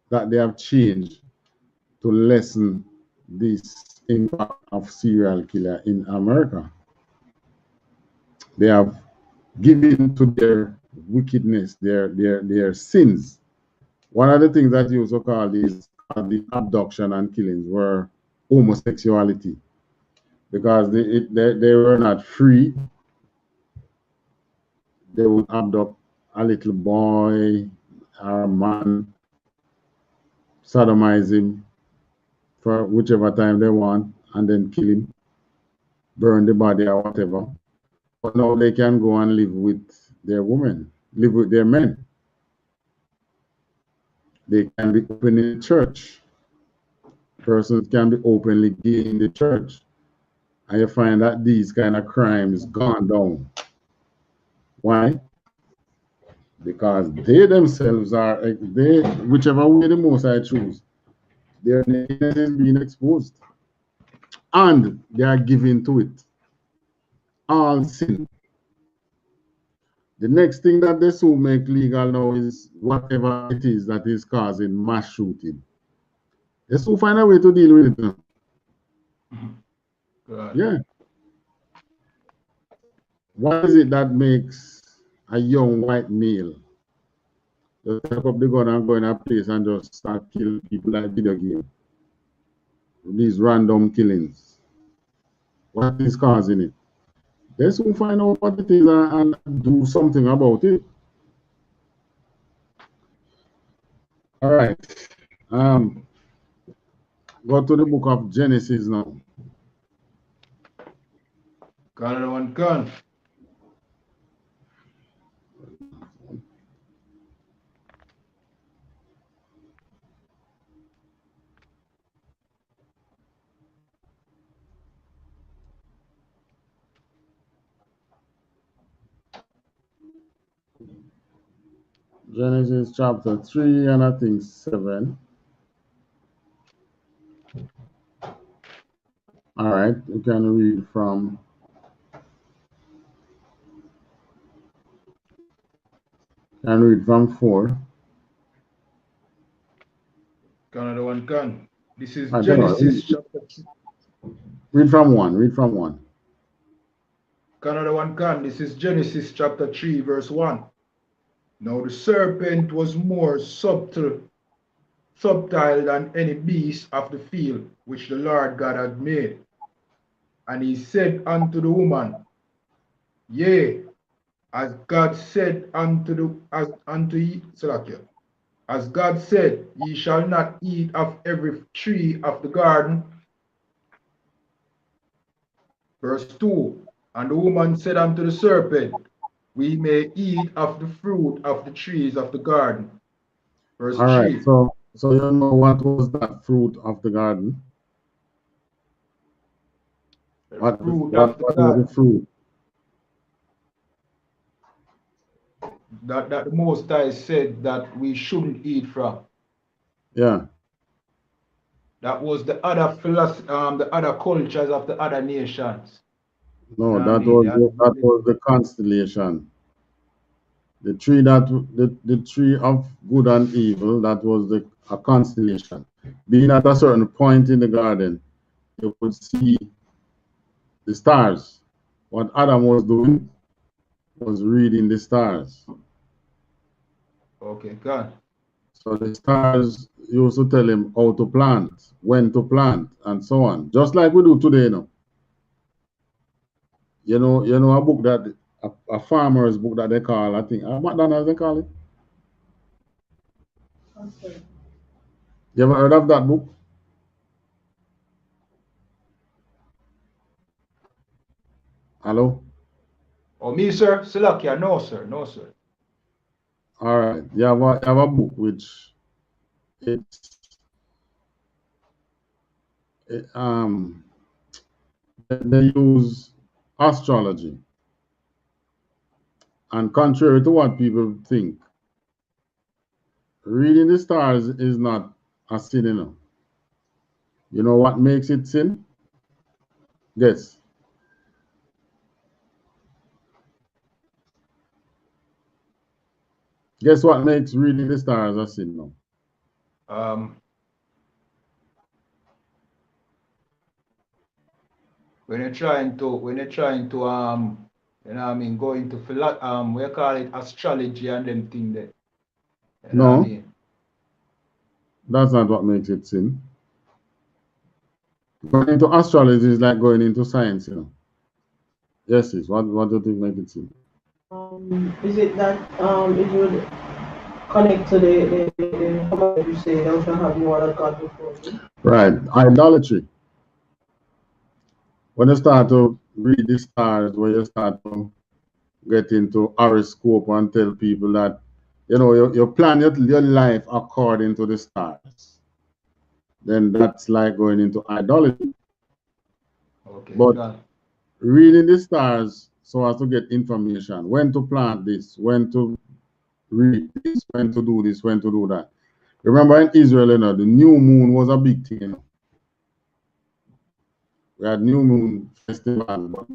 that they have changed to lessen this impact of serial killer in America? They have given to their wickedness, their sins. One of the things that you also call these the abduction and killings were homosexuality, because they were not free. They would abduct a little boy or a man, sodomize him for whichever time they want, and then kill him, burn the body or whatever. But now they can go and live with their women, live with their men. They can be open in the church. Persons can be openly gay in the church. And you find that these kind of crimes gone down. Why? because they themselves are, they, whichever way the Most High choose, their nakedness is being exposed, and they are giving to it. All sin. The next thing that they soon make legal now is whatever it is that is causing mass shooting. They soon find a way to deal with it now. Yeah. What is it that makes a young white male just take up the gun and go in a place and just start killing people like video game? These random killings. What is causing it? They soon find out what it is and do something about it. All right. Go to the book of Genesis now. Another one gun. Genesis chapter 3 and I think 7. All right, you can read from from 4. Another one gun. This is I don't know. Genesis chapter 3. Read from 1. Read from 1. Another one gun. This is Genesis chapter 3, verse 1. Now the serpent was more subtle than any beast of the field which the Lord God had made. And he said unto the woman, Yea, as God said as God said, ye shall not eat of every tree of the garden. Verse 2. And the woman said unto the serpent, We may eat of the fruit of the trees of the garden. Verse All right, 3. so you know what was that fruit of the garden? What was the fruit? That the Most High said that we shouldn't eat from. Yeah. That was the other the other cultures of the other nations. No, that was the constellation. The tree the tree of good and evil, that was a constellation. Being at a certain point in the garden, you could see the stars. What Adam was doing was reading the stars. Okay, God. So the stars used to tell him how to plant, when to plant, and so on. Just like we do today now. You know a book that a farmer's book that they call, I think, what they call it? Okay. You ever heard of that book? Hello? Oh, me, sir? Salakia, no, sir. No, sir. All right. You have a book which they use astrology. And contrary to what people think, reading the stars is not a sin, you know. You know what makes it sin? Guess. Guess what makes reading the stars a sin now? When you're trying to you know what I mean, go into we call it astrology and them thing there. You know what I mean? That's not what makes it sin. Going into astrology is like going into science, you know. Yes, sis. What do you think makes it sin? Is it that it would connect to the you say thou shalt have no other God before you? Right. Idolatry. When you start to read the stars, when you start to get into horoscope and tell people that, you know, you plan your life according to the stars, then that's like going into idolatry. Okay. But reading the stars so as to get information, when to plant this, when to read this, when to do this, when to do that. Remember in Israel, you know, the new moon was a big thing. You know? We had new moon festival, but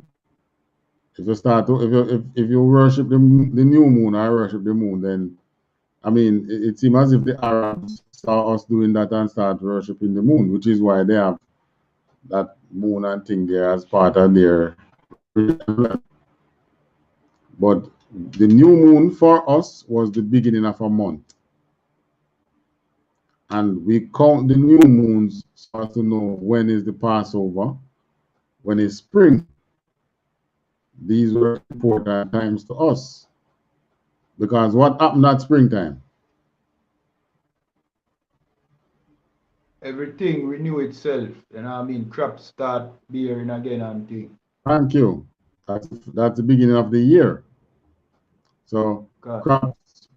if you start to if you worship the new moon or worship the moon, then I mean it seems as if the Arabs saw us doing that and start worshiping the moon, which is why they have that moon and thing there as part of their religion. But the new moon for us was the beginning of a month. And we count the new moons so as to know when is the Passover, when is spring. These were important times to us. Because what happened at springtime? Everything renew itself. You know what I mean? Crops start bearing again and things. Thank you. That's the beginning of the year. So God. crops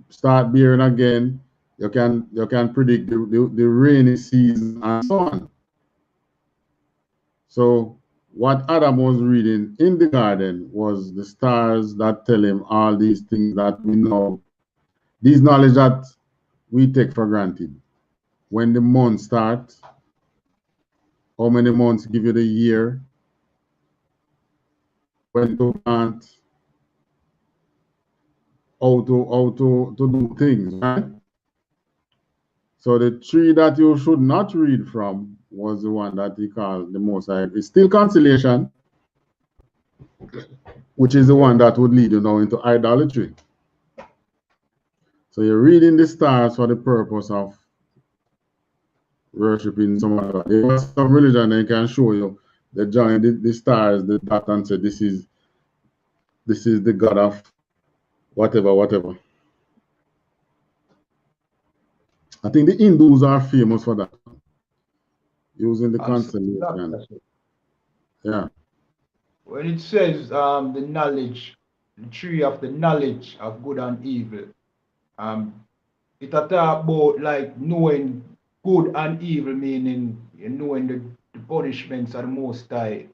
start bearing again. You can predict the rainy season and so on. So what Adam was reading in the garden was the stars that tell him all these things that we know, these knowledge that we take for granted. When the month starts, how many months give you the year, when to plant, how to do things, right? So the tree that you should not read from was the one that he called the Most High. It's still conciliation, which is the one that would lead you now into idolatry. So you're reading the stars for the purpose of worshiping some other. There was some religion they can show you. They join the stars, the dot, and say this is the god of whatever, whatever. I think the Hindus are famous for that, using the constellation. Yeah. When it says the knowledge, the tree of the knowledge of good and evil, it talk about like knowing good and evil, meaning knowing the punishments are the most high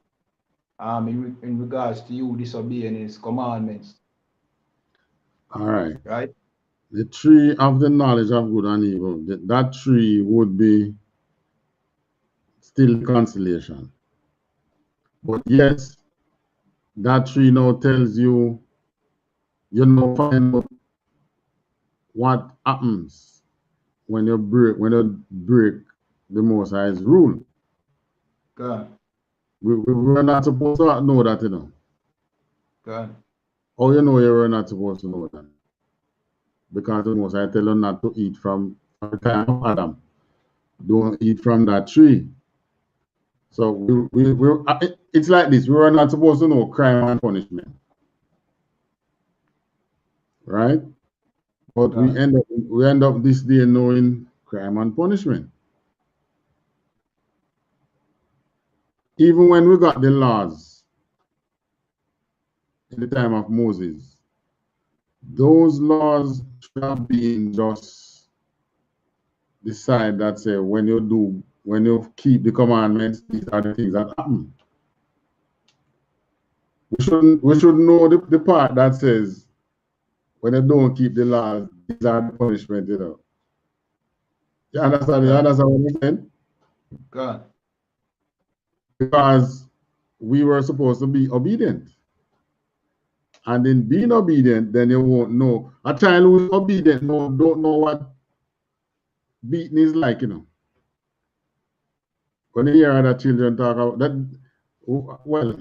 in regards to you disobeying his commandments. All right. Right? The tree of the knowledge of good and evil, that tree would be still consolation. But yes, that tree now tells you, you know, find out what happens when you break the Most High's rule. God. We're not supposed to know that, you know. God. Oh, you know you were not supposed to know that. Because the Most High tell you not to eat from the time of Adam. Don't eat from that tree. So it's like this. We were not supposed to know crime and punishment. Right? But we end up this day knowing crime and punishment. Even when we got the laws in the time of Moses, those laws should have been just the side that say when you keep the commandments, these are the things that happen. We should know the part that says when you don't keep the laws, these are the punishment, you know. You understand? You understand what I'm saying? God. Because we were supposed to be obedient. And in being obedient, then you won't know. A child who is obedient don't know what beating is like, you know. When you hear other children talk about that, well,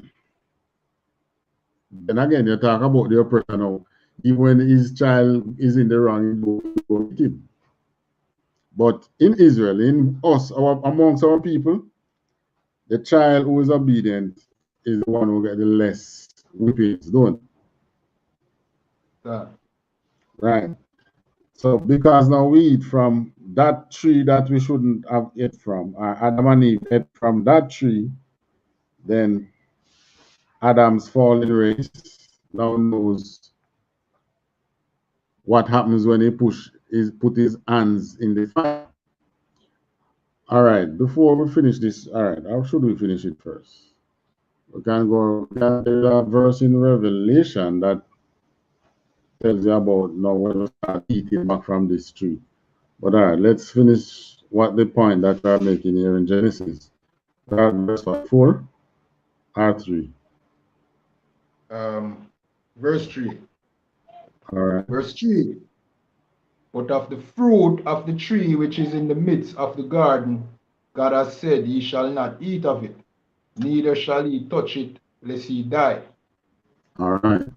then again, you talk about the oppressor now. Even when his child is in the wrong, you go with him. But in Israel, in us, amongst our people, the child who is obedient is the one who gets the less whippings, don't? Right. So because now we eat from that tree that we shouldn't have ate from, Adam and Eve ate from that tree, then Adam's fallen race now knows what happens when he put his hands in the fire. All right, before we finish this, all right, how should we finish it first? We can go, there's a verse in Revelation that tells you about now when we start eating back from this tree. But all right, let's finish what the point that we are making here in Genesis. Verse 4 or 3. Verse 3. All right. Verse 3. But of the fruit of the tree which is in the midst of the garden, God has said, ye shall not eat of it, neither shall ye touch it, lest ye die. All right.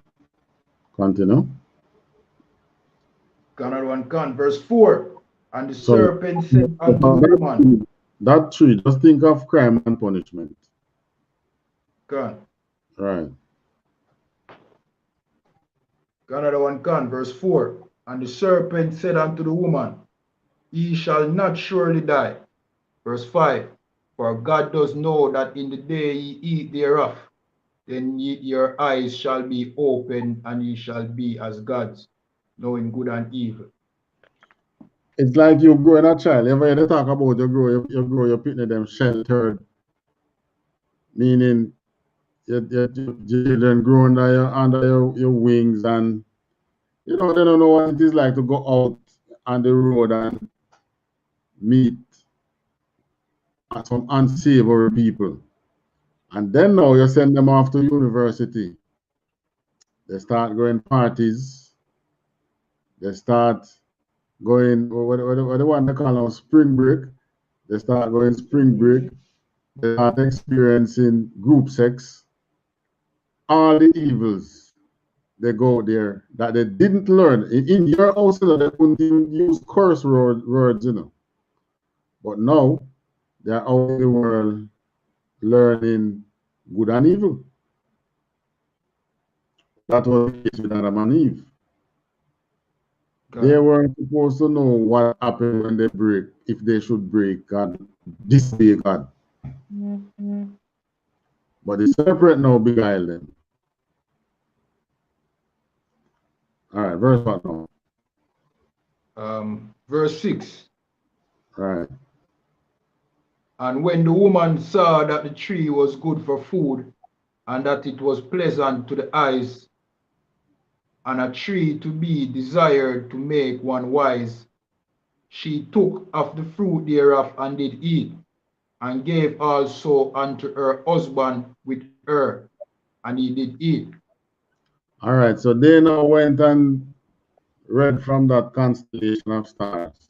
Continue. Another one can. Verse 4. And the So serpent said unto the woman. that tree, just think of crime and punishment. Can. Right. Another one can. Verse 4. And the serpent said unto the woman, ye shall not surely die. Verse 5. For God does know that in the day ye eat thereof, then your eyes shall be open, and ye shall be as gods, knowing good and evil. It's like you growing a child. You ever hear they talk about you grow your picnic them sheltered, meaning your children grow under your wings, and you know they don't know what it is like to go out on the road and meet some unsavory people. And then now you send them off to university. They start going parties. They start going what the one they call now spring break. They start going spring break. They start experiencing group sex. All the evils they go there that they didn't learn. In your house, you know, they couldn't even use curse words, you know. But now they're out in the world learning good and evil. That was the case with Adam and Eve. They weren't supposed to know what happened when they break, if they should break God, disobey God. But the serpent now beguiled them. All right, verse what now? Verse 6. Right. And when the woman saw that the tree was good for food, and that it was pleasant to the eyes, and a tree to be desired to make one wise, she took of the fruit thereof and did eat, and gave also unto her husband with her, and he did eat. All right, so they now went and read from that constellation of stars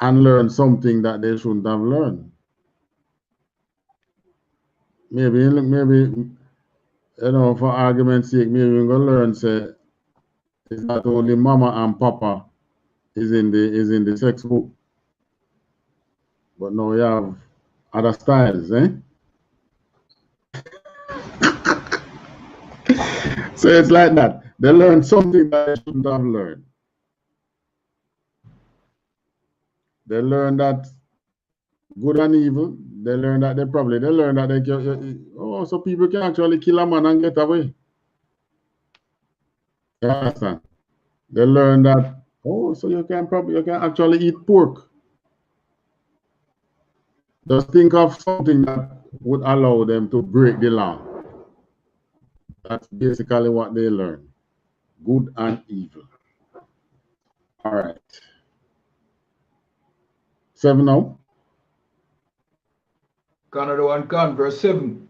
and learned something that they shouldn't have learned. Maybe, you know, for argument's sake, maybe we're gonna learn say it's not only mama and papa is in the sex book, but now we have other styles, eh? So it's like that. They learn something that they shouldn't have learned. They learn that good and evil. They learn that they learn that they can, oh, so people can actually kill a man and get away. You understand? They learn that, oh, so you can actually eat pork. Just think of something that would allow them to break the law. That's basically what they learn. Good and evil. All right. 7 now. Another one can, verse 7.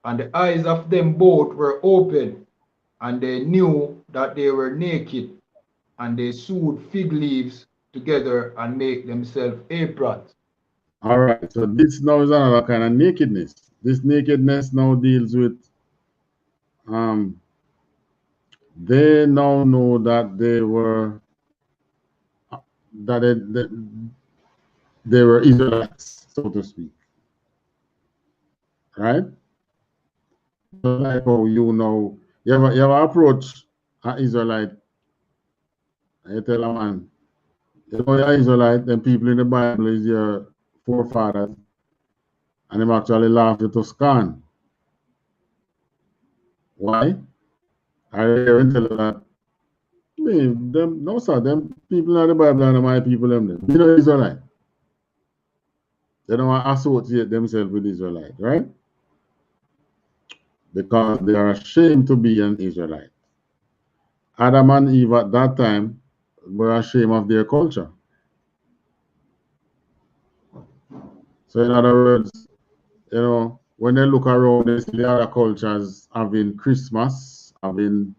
And the eyes of them both were open, and they knew that they were naked, and they sewed fig leaves together and make themselves aprons. All right, so this now is another kind of nakedness. This nakedness now deals with they now know that they were they were Israelites, so to speak. Right? So like how you know you ever approach an Israelite and you tell a man, you know you're Israelite, then people in the Bible is your forefathers, and them actually laugh you to scorn. Why? I hear and tell you that them no sir, them people in the Bible are my people them. You know Israelite. They don't want to associate themselves with Israelite, right? Because they are ashamed to be an Israelite. Adam and Eve at that time were ashamed of their culture. So in other words, you know, when they look around, they see the other cultures having Christmas, having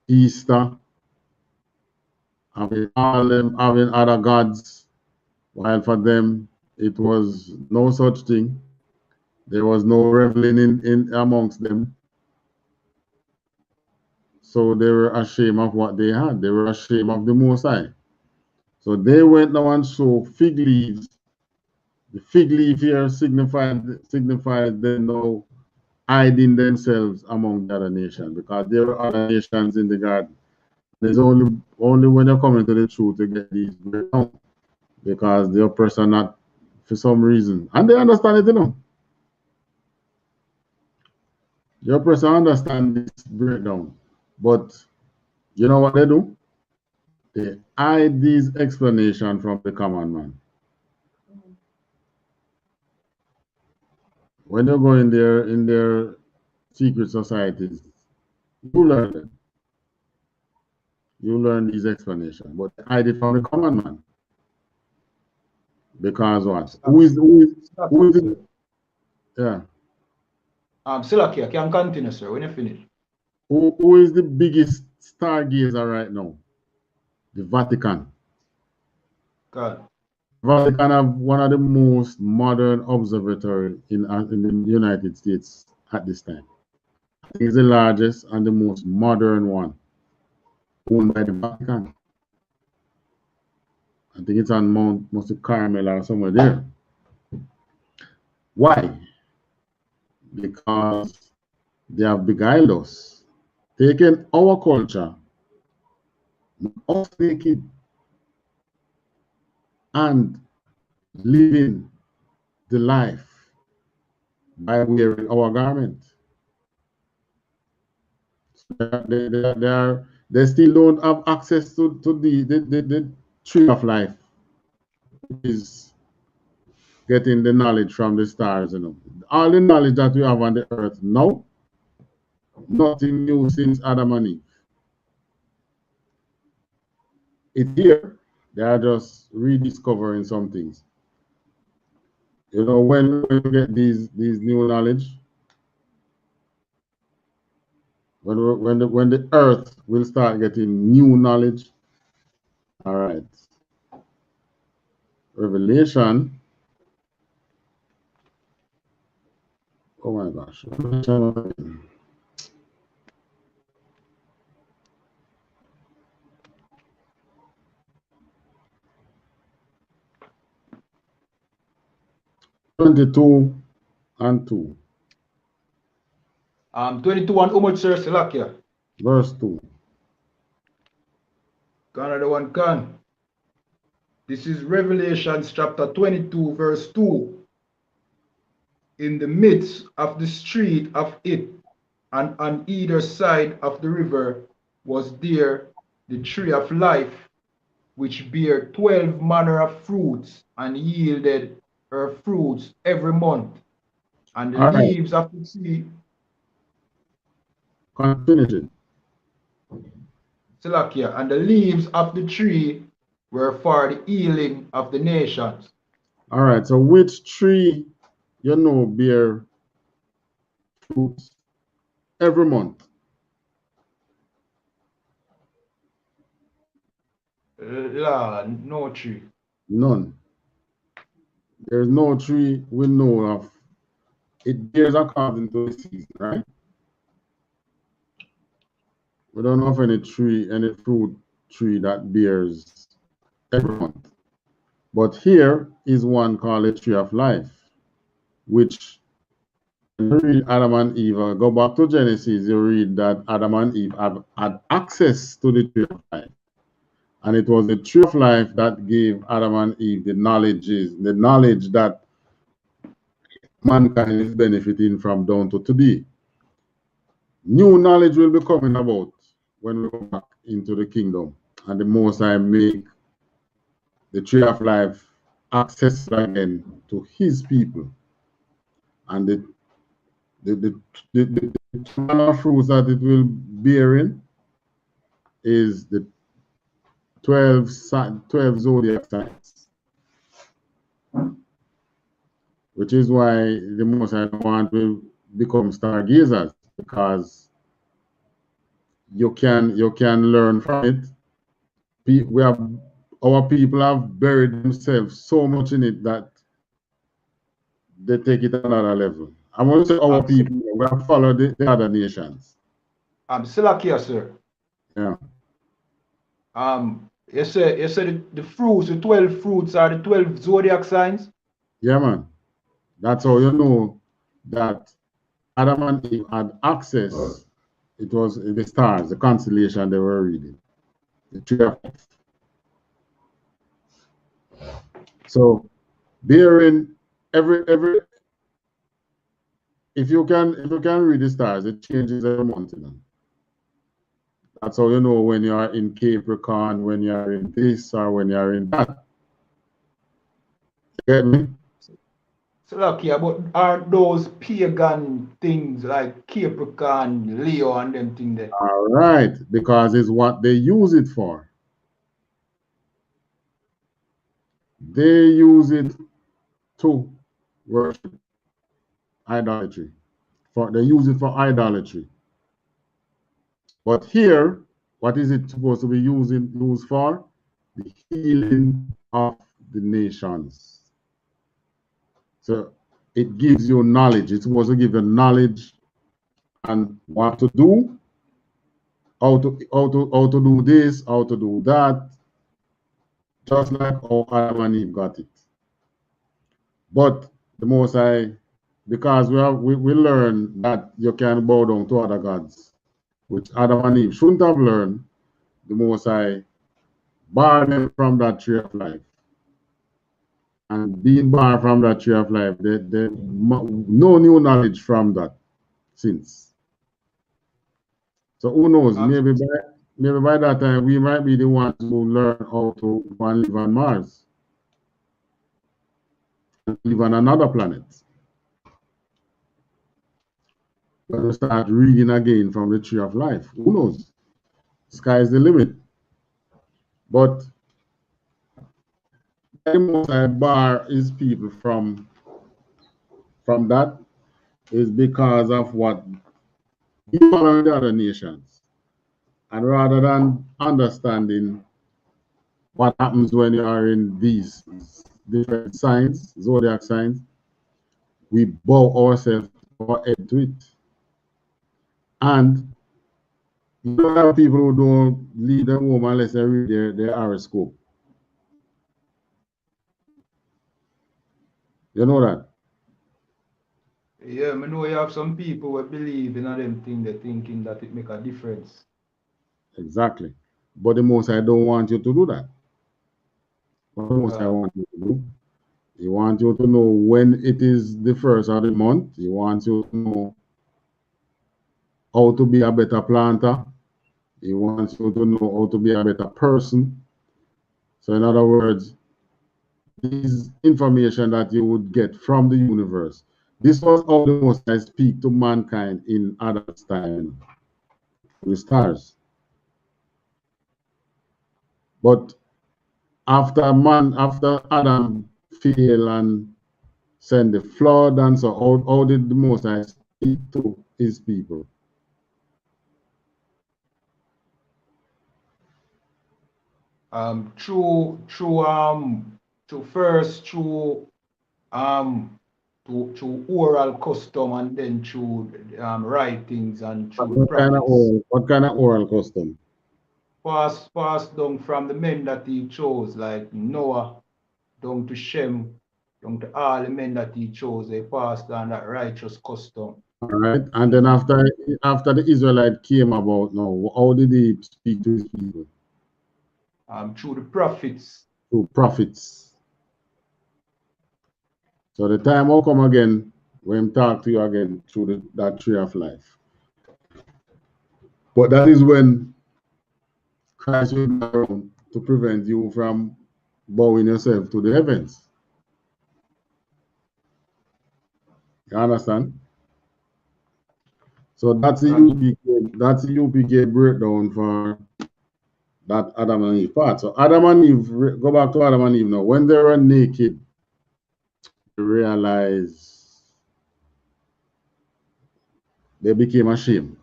Easter, having all them having other gods, while for them it was no such thing. There was no reveling in amongst them. So they were ashamed of what they had. They were ashamed of the Most High. So they went now and sowed fig leaves. The fig leaf here signified them now hiding themselves among the other nations, because there were other nations in the garden. There's only when you're coming to the truth to get these breakdown, because the oppressor not for some reason, and they understand it, you know. The oppressor understand this breakdown, but you know what they do? They hide these explanations from the common man. When you go in their secret societies, you learn it. You learn these explanations, but hide it from the common man. Because what? Who is it? Yeah. Silaki, I can continue, sir, when you finish. Who is the biggest stargazer right now? The Vatican. God. Vatican have one of the most modern observatory in the United States at this time. I think it's the largest and the most modern one, owned by the Vatican. I think it's on Mount Carmel or somewhere there. Why? Because they have beguiled us, taken our culture, us naked, and living the life by wearing our garment. They still don't have access to the tree of life, which is getting the knowledge from the stars. You know, all the knowledge that we have on the earth now, nothing new since Adam and Eve. It's here. They are just rediscovering some things. You know, when we get these new knowledge, when the earth will start getting new knowledge. All right. Revelation. Oh my gosh. Revelation. (22 and 2). 22 and Umut Sir Silakia. Verse 2. Canada one can. This is Revelation chapter 22, verse 2. In the midst of the street of it, and on either side of the river, was there the tree of life, which bare 12 manner of fruits, and yielded her fruits every month. And the All right. leaves of the tree. Finish it. Silakia, and the leaves of the tree were for the healing of the nations. All right. So which tree, you know, bear fruits every month? No tree. None. There's no tree we know of. It bears according to the season, right? We don't know of any tree, any fruit tree that bears every month. But here is one called the tree of life, which when you read Adam and Eve, go back to Genesis, you read that Adam and Eve had access to the tree of life. And it was the tree of life that gave Adam and Eve the knowledge that mankind is benefiting from down to today. New knowledge will be coming about when we come back into the kingdom, and the Most High make the tree of life accessible again to his people. And the fruits that it will bear in is the 12 zodiac signs, which is why the most I want to become stargazers, because you can learn from it. Our people have buried themselves so much in it that they take it another level. I want to say our people, we have followed the other nations. I'm still here, sir. Yeah. You said the fruits, the 12 fruits are the 12 zodiac signs? Yeah, man. That's how you know that Adam and Eve had access. It was the stars, the constellation they were reading, the tree of life. So bearing every if you can read the stars, it changes every month, you know. That's how you know when you are in Capricorn, when you are in this, or when you are in that. You get me? So lucky, but aren't those pagan things like Capricorn, Leo, and them things there? All right, because it's what they use it for. They use it to worship idolatry. They use it for idolatry. But here, what is it supposed to be used for? The healing of the nations. So it gives you knowledge. It's supposed to give you knowledge and what to do, how to do this, how to do that, just like how Adam and Eve got it. But the Most High, because we learn that you can bow down to other gods, which Adam and Eve shouldn't have learned, the Most High barred them from that tree of life. And being barred from that tree of life, they no new knowledge from that since. So who knows? Maybe by that time we might be the ones who learn how to go and live on Mars, and live on another planet. When we start reading again from the tree of life, who knows? Sky's the limit. But the most I bar his people from that is because of what we follow in the other nations. And rather than understanding what happens when you are in these different signs, zodiac signs, we bow ourselves our head to it. And you don't have people who don't leave them home unless they read their horoscope. You know that? Yeah, I know you have some people who believe in them things, they're thinking that it make a difference. Exactly. But the Most I don't want you to do that. What the Most I want you to do? He wants you to know when it is the first of the month. He wants you to know how to be a better planter. He wants you to know how to be a better person. So in other words, this information that you would get from the universe. This was how the Most I speak to mankind in Adam's time, the stars. But after Adam failed and sent the flood, and so how did the Most High speak to his people? Through to oral custom, and then through writings and through the prophets. What kind of oral custom? Passed down from the men that he chose, like Noah, down to Shem, down to all the men that he chose. They passed down that righteous custom. All right. And then after the Israelite came about now, how did he speak to his people? Through the prophets. Through prophets. So the time will come again when talk to you again through that tree of life. But that is when Christ will be around to prevent you from bowing yourself to the heavens. You understand? So that's the UPK breakdown for that Adam and Eve part. So Adam and Eve, go back to Adam and Eve now. When they were naked, they realized they became ashamed.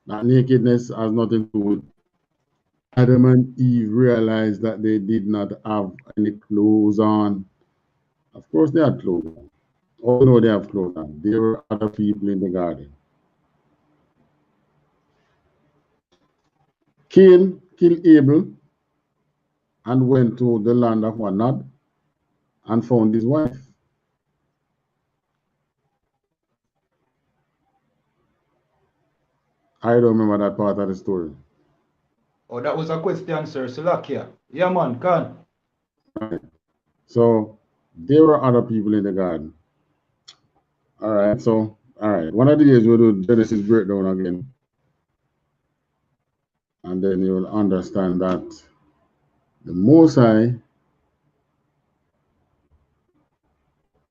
That nakedness has nothing to do with Adam and Eve realized that they did not have any clothes on. Of course they had clothes on. Oh no, they have clothes on. There were other people in the garden. Cain killed Abel and went to the land of Nod and found his wife. I don't remember that part of the story. Oh, that was a question, sir. Salakia. Yeah, man, can. Right. So there were other people in the garden. All right. So, all right. One of the days we'll do Genesis breakdown again. And then you will understand that the Most High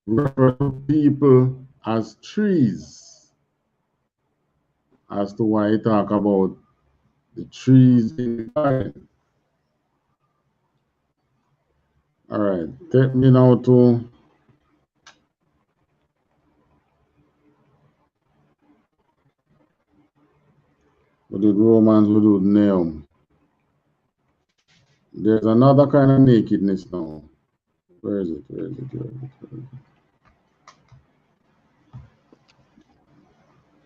refer to people as trees, as to why he talk about the trees in the garden. All right, take me now to what did Romans do Nahum. There's another kind of nakedness now. Where is it? Where is it? Where is it? Where is it?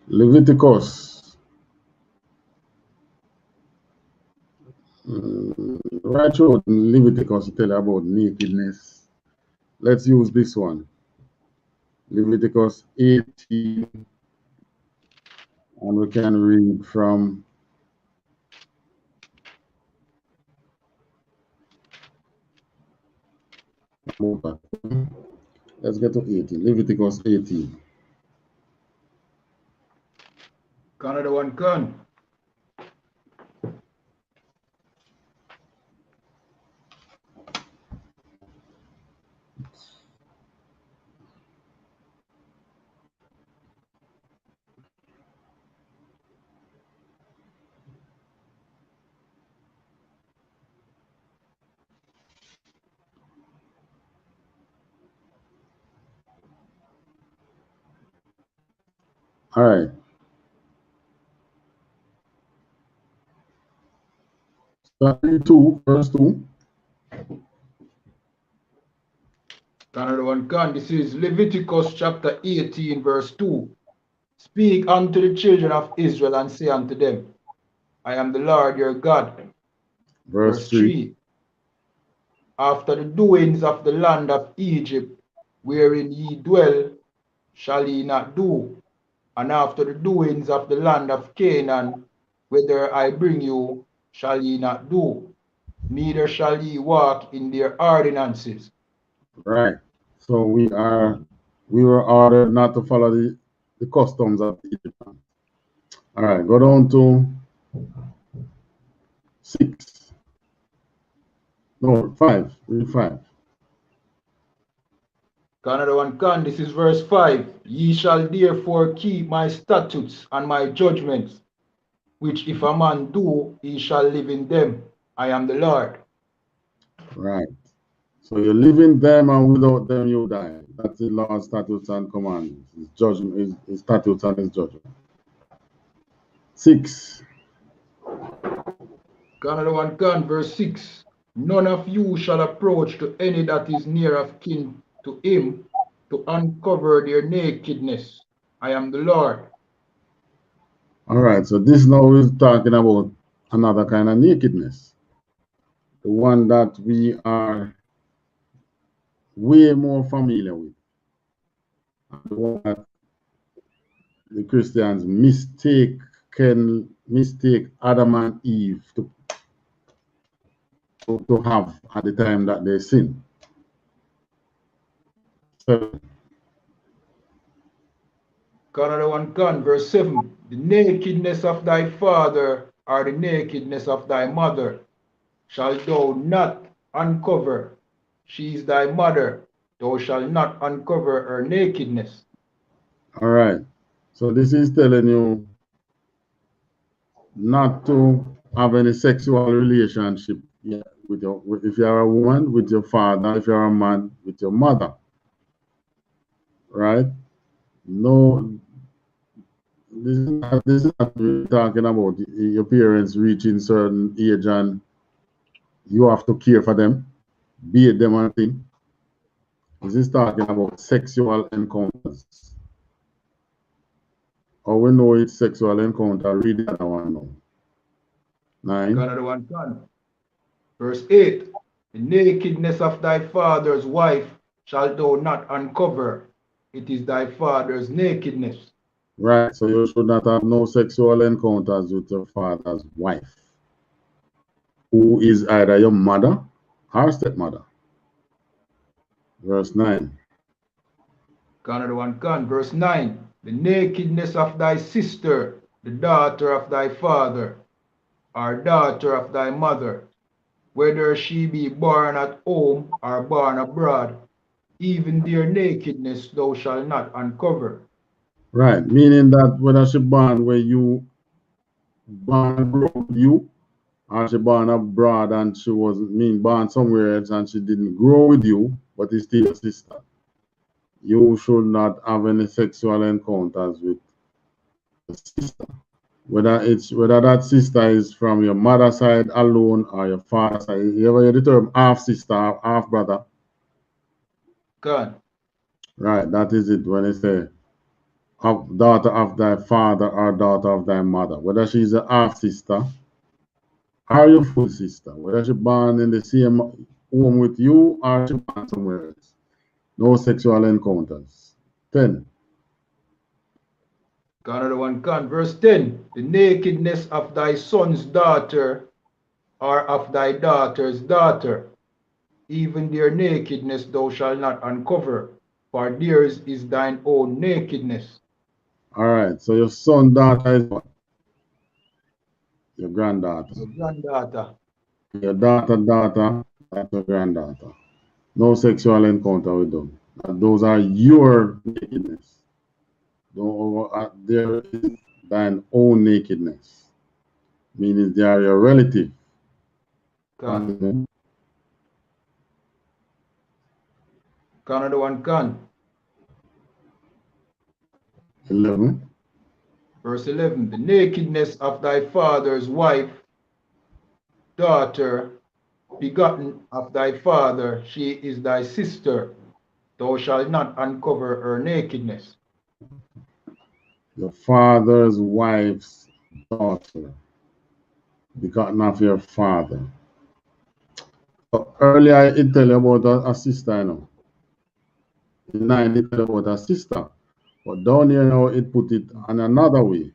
Leviticus. Right through Leviticus to tell you about nakedness. Let's use this one. Leviticus 18. And we can read from let's get to 18. Leviticus 18. Canada one can. All right. Starting 2, verse 2. Canada one can. This is Leviticus chapter 18, verse 2. Speak unto the children of Israel and say unto them, I am the Lord your God. Verse Verse 3. 3. After the doings of the land of Egypt, wherein ye dwell, shall ye not do, and after the doings of the land of Canaan, whither I bring you, shall ye not do, neither shall ye walk in their ordinances. Right. So we were ordered not to follow the customs of the Egyptians. All right, go down to 6. No, 5. Read 5. Canada one can. This is verse 5. Ye shall therefore keep my statutes and my judgments, which if a man do, he shall live in them. I am the Lord. Right. So you live in them, and without them you die. That's the Lord's statutes and commandments. His judgment, his statutes and his judgment. 6. Canada one can. Verse 6. None of you shall approach to any that is near of kin to him to uncover their nakedness. I am the Lord. All right, so this now is talking about another kind of nakedness. The one that we are way more familiar with. And the one that the Christians mistake Adam and Eve to have at the time that they sin. 7. Canada one can. Verse 7. The nakedness of thy father or the nakedness of thy mother shalt thou not uncover. She is thy mother. Thou shalt not uncover her nakedness. All right. So this is telling you not to have any sexual relationship with if you are a woman, with your father, if you are a man, with your mother. Right? No, this is not really talking about your parents reaching certain age and you have to care for them, bathe them and things. This is talking about sexual encounters. How we know it's sexual encounter, read the other one now. 9. Another one can. Verse 8. The nakedness of thy father's wife shalt thou not uncover. It is thy father's nakedness. Right, so you should not have no sexual encounters with your father's wife, who is either your mother or stepmother. Verse 9. Another one can. Verse 9. The nakedness of thy sister, the daughter of thy father, or daughter of thy mother, whether she be born at home or born abroad, even their nakedness thou shalt not uncover. Right, meaning that whether she born where you born and grow with you, or she born abroad and she was born somewhere else and she didn't grow with you, but is still your sister. You should not have any sexual encounters with your sister. Whether that sister is from your mother's side alone or your father's side. You ever hear the term half sister, half brother? God. Right, that is it when they say daughter of thy father or daughter of thy mother. Whether she's a half sister or your full sister, whether she born in the same home with you or she born somewhere else. No sexual encounters. 10. Another one can. Verse 10. The nakedness of thy son's daughter or of thy daughter's daughter, even their nakedness thou shalt not uncover, for theirs is thine own nakedness. All right, so your son daughter is what? Your granddaughter. Your granddaughter. Your daughter, that's your granddaughter. No sexual encounter with them. Those are your nakedness. There is thine own nakedness, meaning they are your relative. Can. Another one can. 11. Verse 11. The nakedness of thy father's wife, daughter, begotten of thy father, she is thy sister. Thou shalt not uncover her nakedness. Your father's wife's daughter, begotten of your father. So earlier it tell you about a sister, you know. In 9 it tell you about a sister. But down here now it put it on another way.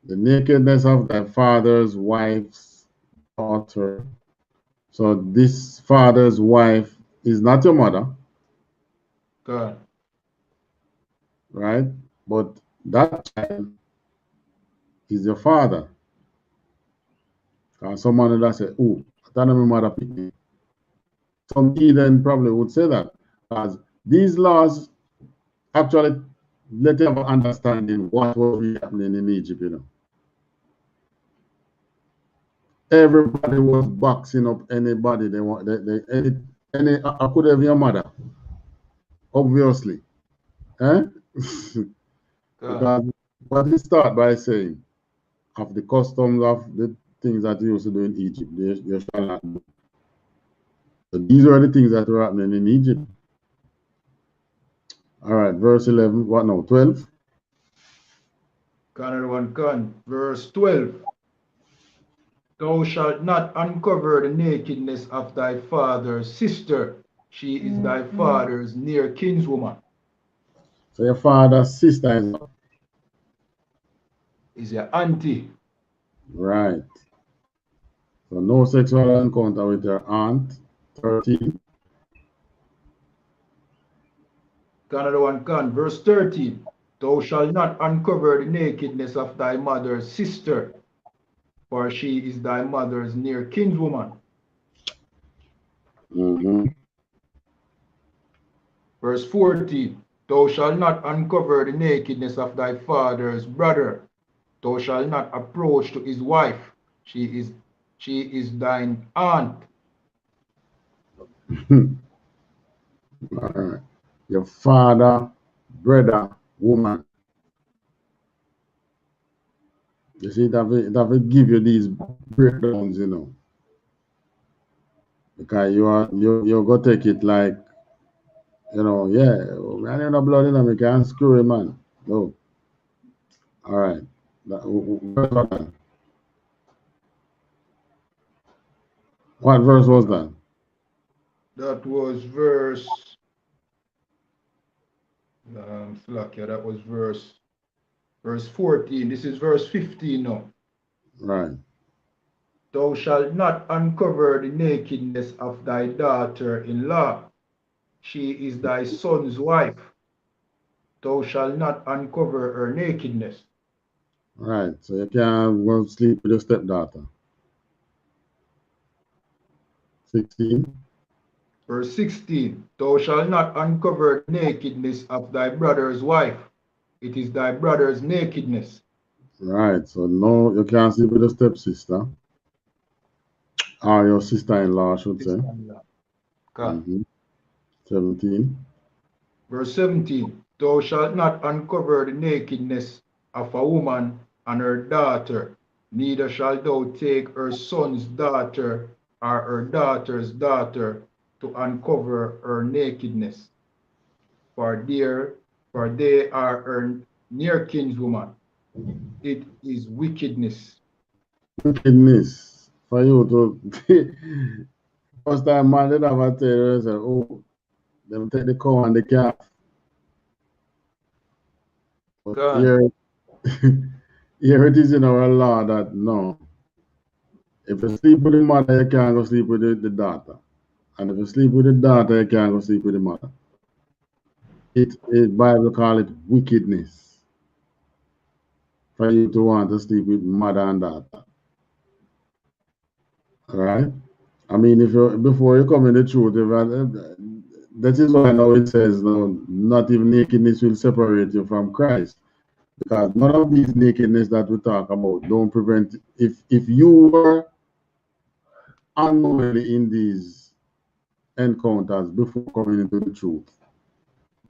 The nakedness of thy father's wife's daughter. So this father's wife is not your mother. God. Right? But that child is your father. And someone that say, oh, I thought my mother picked me. Some heathen probably would say that. Because these laws actually let you have an understanding what was really happening in Egypt, you know. Everybody was boxing up anybody they want. I could have your mother, obviously. Eh? Because what he start by saying, of the customs of the things that you used to do in Egypt, they shall not do. So these are the things that were happening in Egypt. All right, verse 11, what now, 12? Another one can. Verse 12. Thou shalt not uncover the nakedness of thy father's sister. She is thy father's near kinswoman. So your father's sister Is your auntie. right. So no sexual encounter with your aunt. 13. Another one can. Verse 13. Thou shalt not uncover the nakedness of thy mother's sister, for she is thy mother's near kinswoman. Verse 14. Thou shalt not uncover the nakedness of thy father's brother. Thou shalt not approach to his wife. She is thine aunt. All right. Your father, brother, woman. You see, that will give you these breakdowns, you know. Because you're gonna take it like, you know, yeah, man, ain't no blood in them, you can't screw it, man. No. All right. What verse was that? That was verse Slakia, that was verse 14. This is verse 15 now. Right. Thou shalt not uncover the nakedness of thy daughter-in-law. She is thy son's wife. Thou shalt not uncover her nakedness. Right. So you can't go sleep with your stepdaughter. 16. Verse 16. Thou shalt not uncover the nakedness of thy brother's wife. It is thy brother's nakedness. Right. So no, you can't sleep with your stepsister. Or your sister-in-law, I should say. God. 17. Verse 17. Thou shalt not uncover the nakedness of a woman and her daughter, neither shalt thou take her son's daughter or her daughter's daughter to uncover her nakedness. For they are her near kinswoman. It is wickedness. Wickedness. For you to first time man did have a tell you, say, oh, them take the cow and the calf. But God. here, here it is in our law that no. If you sleep with the mother, you can't go sleep with the daughter. And if you sleep with the daughter, you can't go sleep with the mother. It Bible call it wickedness for you to want to sleep with mother and daughter. All right? I mean, if you before you come in the truth, that is why now it says no, not even nakedness will separate you from Christ. Because none of these nakedness that we talk about don't prevent if you were unknowingly in these encounters before coming into the truth,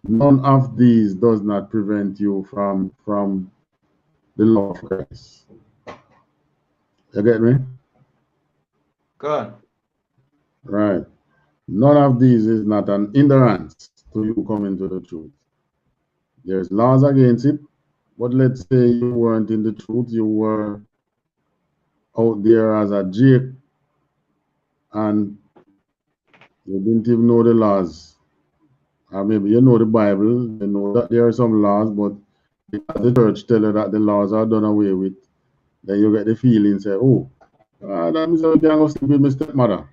none of these does not prevent you from the love of Christ. You get me? God. Right. None of these is not an hindrance to you coming to the truth. There's laws against it, but let's say you weren't in the truth, you were out there as a Jake and you didn't even know the laws. Or maybe you know the Bible, you know that there are some laws, but because the church tell you that the laws are done away with, then you get the feeling, say, oh, that means I can't go sleep with my stepmother.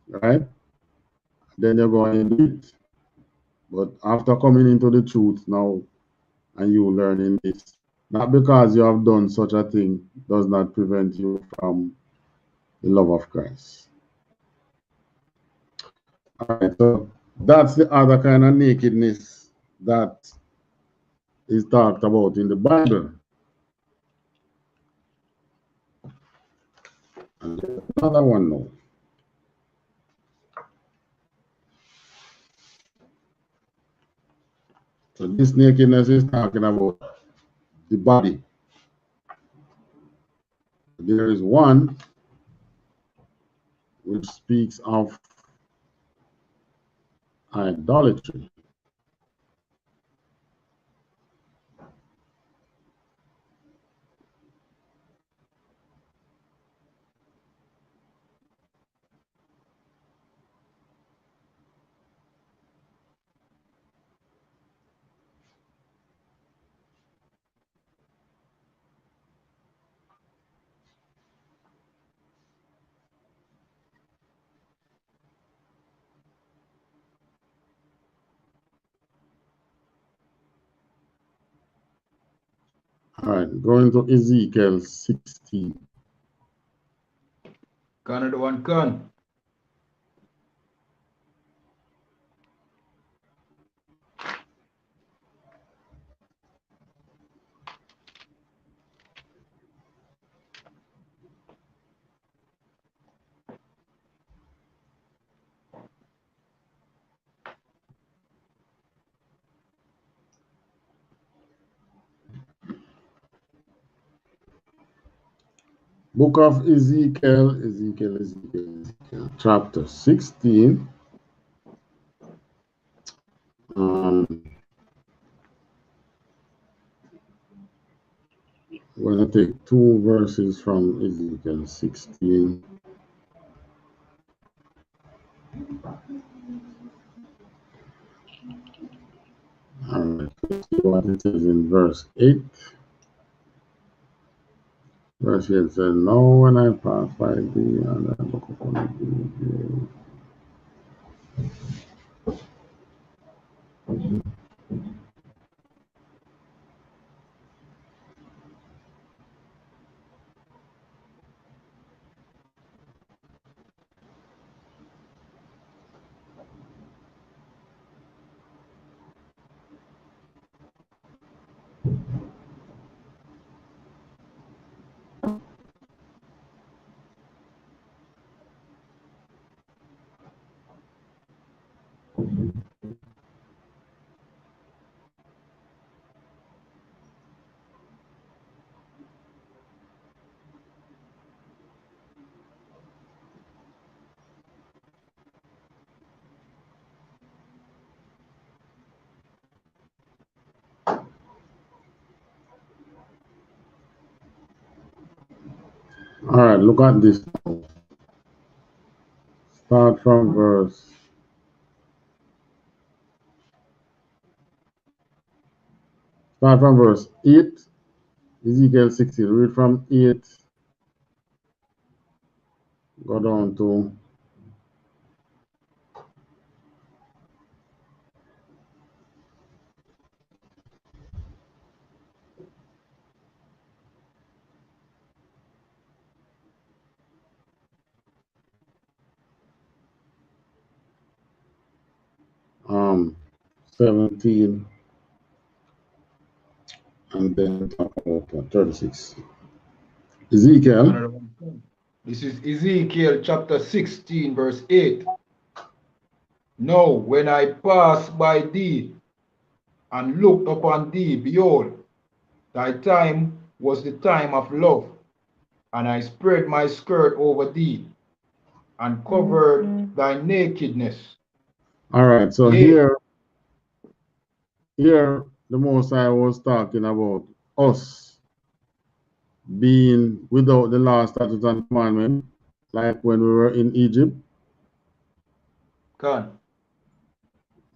Right? Then you go and do it. But after coming into the truth now and you learning this, not because you have done such a thing does not prevent you from the love of Christ. All right, so that's the other kind of nakedness that is talked about in the Bible. And another one now. So this nakedness is talking about the body. There is one which speaks of idolatry. All right, going to Ezekiel 16. Canada one can. Book of Ezekiel, chapter 16. We're going to take 2 verses from Ezekiel 16. All right, let's see what it says in verse 8. Verse 8 says, "Now when I pass by thee, and I look upon thee." All right, look at this. Start from verse 8. Ezekiel 16. Read from 8. Go down to 17, and then talk about 36. Ezekiel. This is Ezekiel chapter 16, verse 8. "Now when I passed by thee and looked upon thee, behold, thy time was the time of love, and I spread my skirt over thee and covered thy nakedness." All right, so Yea. here the Most High was talking about us being without the law, statutes, and commandment, like when we were in Egypt. Can.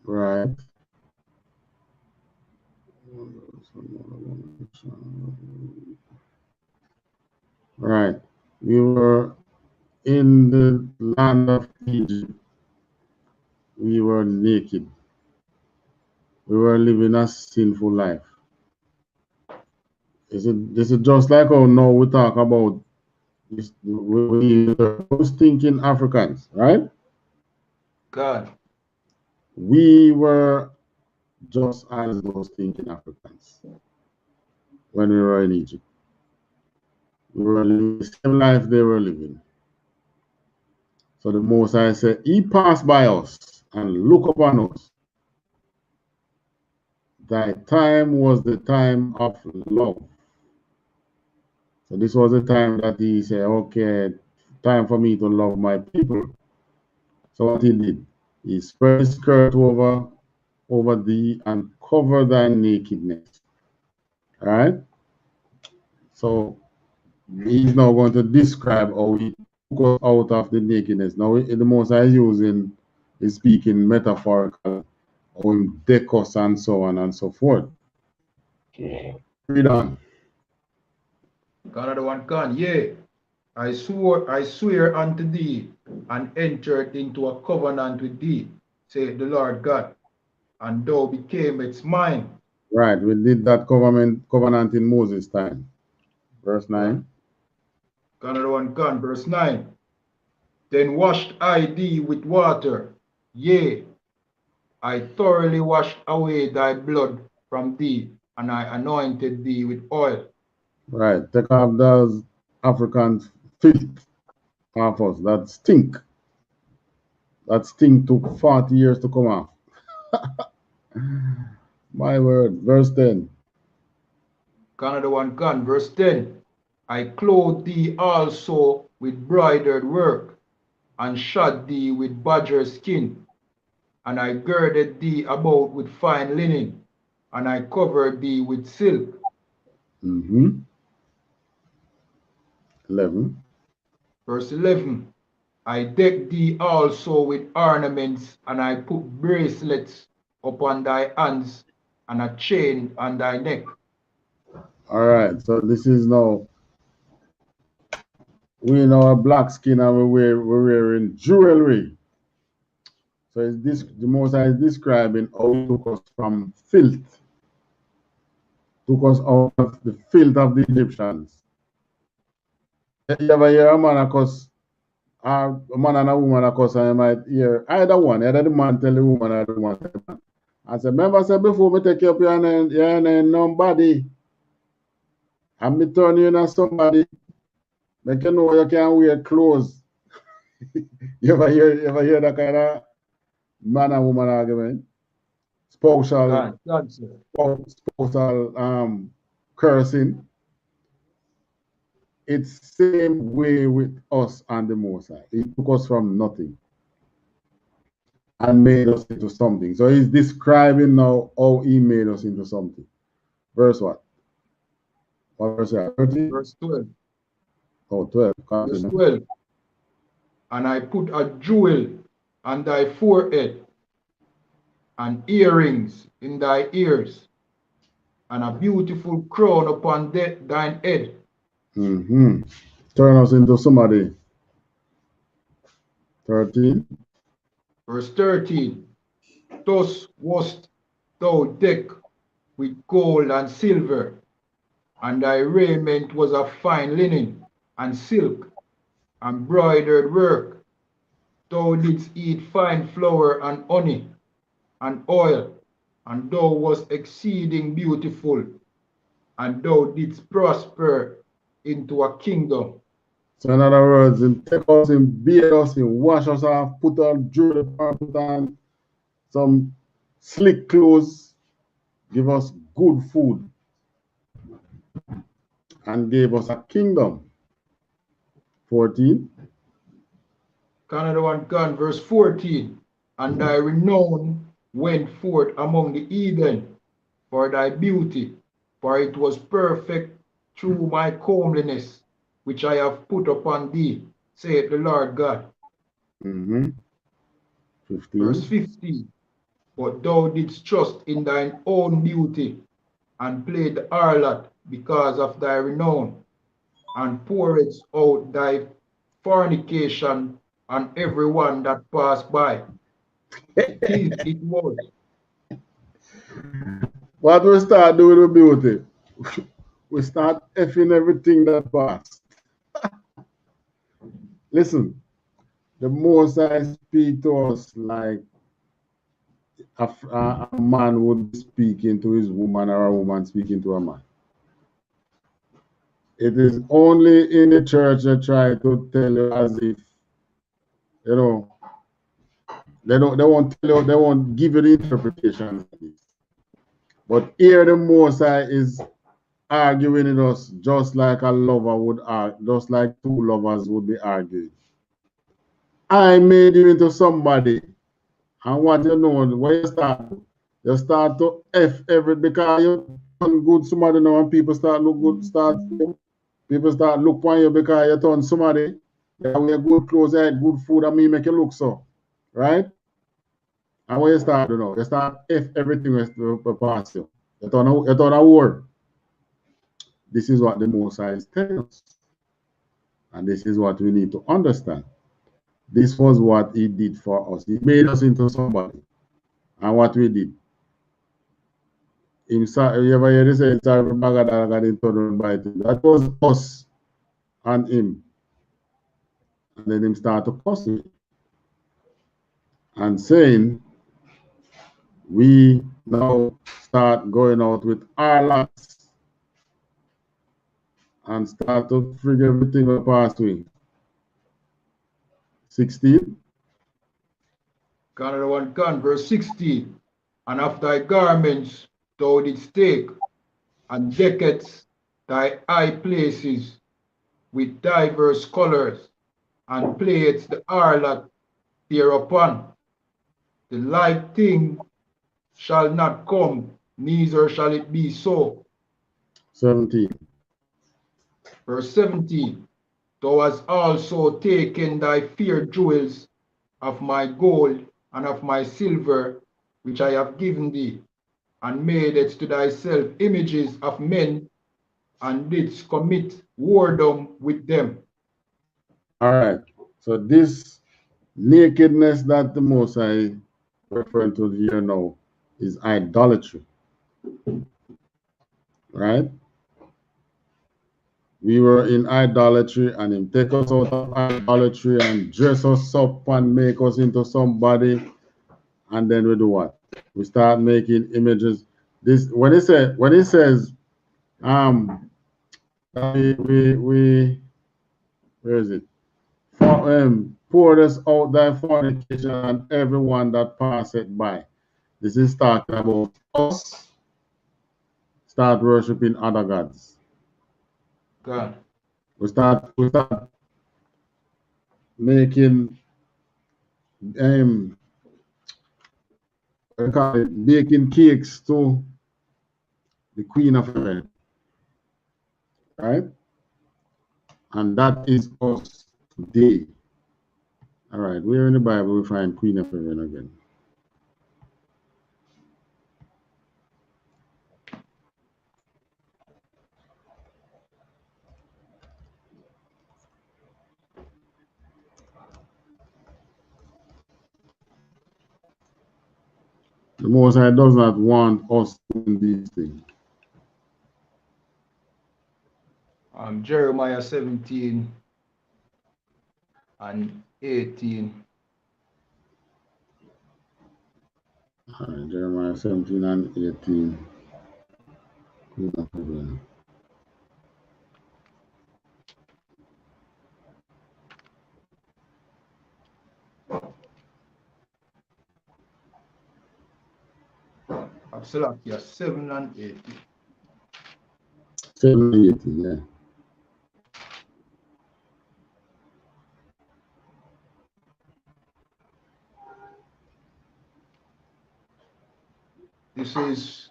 Right. Right. We were in the land of Egypt. We were naked. We were living a sinful life. This is just like how now we talk about this, we those thinking Africans, right? God. We were just as those thinking Africans when we were in Egypt. We were living the same life they were living. So the Most High said, He passed by us and look upon us. Thy time was the time of love. So this was the time that He said, okay, time for me to love my people. So what He did, He spread His skirt over thee and cover thy nakedness. All right? So He's now going to describe how He took us out of the nakedness. Now, the Most High is speaking metaphorical, how He deck us and so on and so forth. Read on. Another one can. Yea, I swear unto thee, and entered into a covenant with thee, saith the Lord God, and thou becamest mine. Right, we did that covenant in Moses' time. Verse 9. Another one can. Verse 9. Then washed I thee with water, yea, I thoroughly washed away thy blood from thee, and I anointed thee with oil. Right, take off those African filth off us. That stink. That stink took 40 years to come off. My word. Verse 10. Another one can. Verse 10. I clothed thee also with broidered work, and shod thee with badger skin, and I girded thee about with fine linen, and I covered thee with silk. 11. Verse 11. I decked thee also with ornaments, and I put bracelets upon thy hands, and a chain on thy neck. All right, so this is now we in our black skin and we're wearing jewelry. So it's this the Most High is describing how he took us from filth, took us out of the filth of the Egyptians. You ever hear a man cuss, a man and a woman cuss, and you might hear either one, either the man tell the woman or the woman tell the man. I said, remember, I said before me take you up your name, nobody, and me turn you into somebody, make you know you can wear clothes. You ever hear that kind of man and woman argument? Spousal cursing. It's same way with us and the Most High. He took us from nothing and made us into something. So he's describing now how he made us into something. Verse what? What verse? 13? Verse 12. Oh, 12. Verse 12. And I put a jewel on thy forehead, and earrings in thy ears, and a beautiful crown upon thine head. Turn us into somebody. 13. Verse 13. Thus wast thou decked with gold and silver, and thy raiment was of fine linen and silk and broidered work. Thou didst eat fine flour and honey and oil, and thou wast exceeding beautiful, and thou didst prosper into a kingdom. So in other words, him take us, him beat us, him wash us off, put on jewelry, put on some slick clothes, give us good food, and gave us a kingdom. 14. Canada 1 Gun, verse 14. And thy renown went forth among the heathen for thy beauty, for it was perfect through my comeliness, which I have put upon thee, saith the Lord God. 15. Verse 15. But thou didst trust in thine own beauty, and played the harlot because of thy renown, and pouredst out thy fornication on every one that passed by. It was. What we start doing with beauty? We start effing everything that passed. Listen, the Most High speak to us like a man would be speaking to his woman or a woman speaking to a man. It is only in the church they try to tell you as if, you know, they won't tell you, they won't give you the interpretation. But here the Most High is arguing with us just like a lover would argue, just like two lovers would be arguing. I made you into somebody. And what you know, when you start to F every because you turn good somebody now and people start look good, people start look for you because you turn somebody. You wear good clothes, you had good food, and me make you look so. Right? And when you start, you start F everything will pass you. You turn a war. This is what the Most High is telling us. And this is what we need to understand. This was what he did for us. He made us into somebody. And what we did. You ever hear this say, that was us and him. And then him start to cuss me. And saying, we now start going out with our lots and start to figure everything we pass to. 16. Canada 1 Gun, verse 16. And of thy garments thou didst take, and deckest thy high places with diverse colors, and plates the harlot thereupon. The like thing shall not come, neither shall it be so. 17. Verse 17. Thou hast also taken thy fair jewels of my gold and of my silver, which I have given thee, and made it to thyself images of men, and didst commit whoredom with them. All right. So this nakedness that the Most High referring to here now is idolatry. Right? We were in idolatry, and him take us out of idolatry and dress us up and make us into somebody, and then we do what? We start making images. This when it says we where is it? Pour us out thy fornication and everyone that passeth by. This is talking about us start worshiping other gods. God. We start making baking cakes to the Queen of Heaven, right? And that is us today. All right, where in the Bible we find Queen of Heaven again? The Most High does not want us doing these things. Jeremiah 17 and 18. All right, Jeremiah 17 and 18. Queen of Heaven. Salakia 7 and 18. 7 and 18, yeah. This is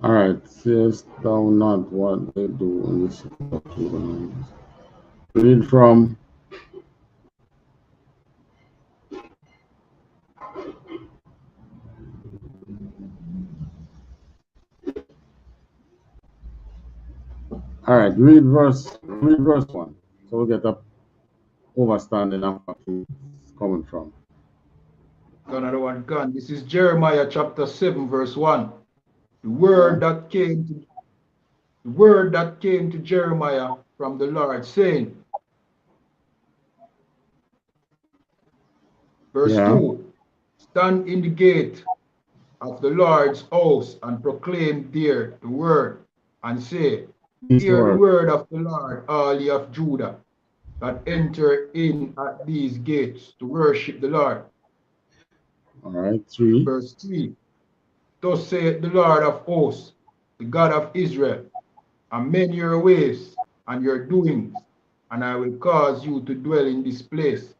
All right, seest thou not what they do in the city of Judah? Read from all right, read verse 1. So we get a understanding of what it's coming from. another one gone. This is Jeremiah chapter 7, verse 1. The word that came to Jeremiah from the Lord, saying, verse Yeah. 2, stand in the gate of the Lord's house and proclaim there the word, and say, hear the word of the Lord, all ye of Judah, that enter in at these gates to worship the Lord. All right, 3. Verse 3, thus saith the Lord of hosts, the God of Israel, amend your ways and your doings, and I will cause you to dwell in this place.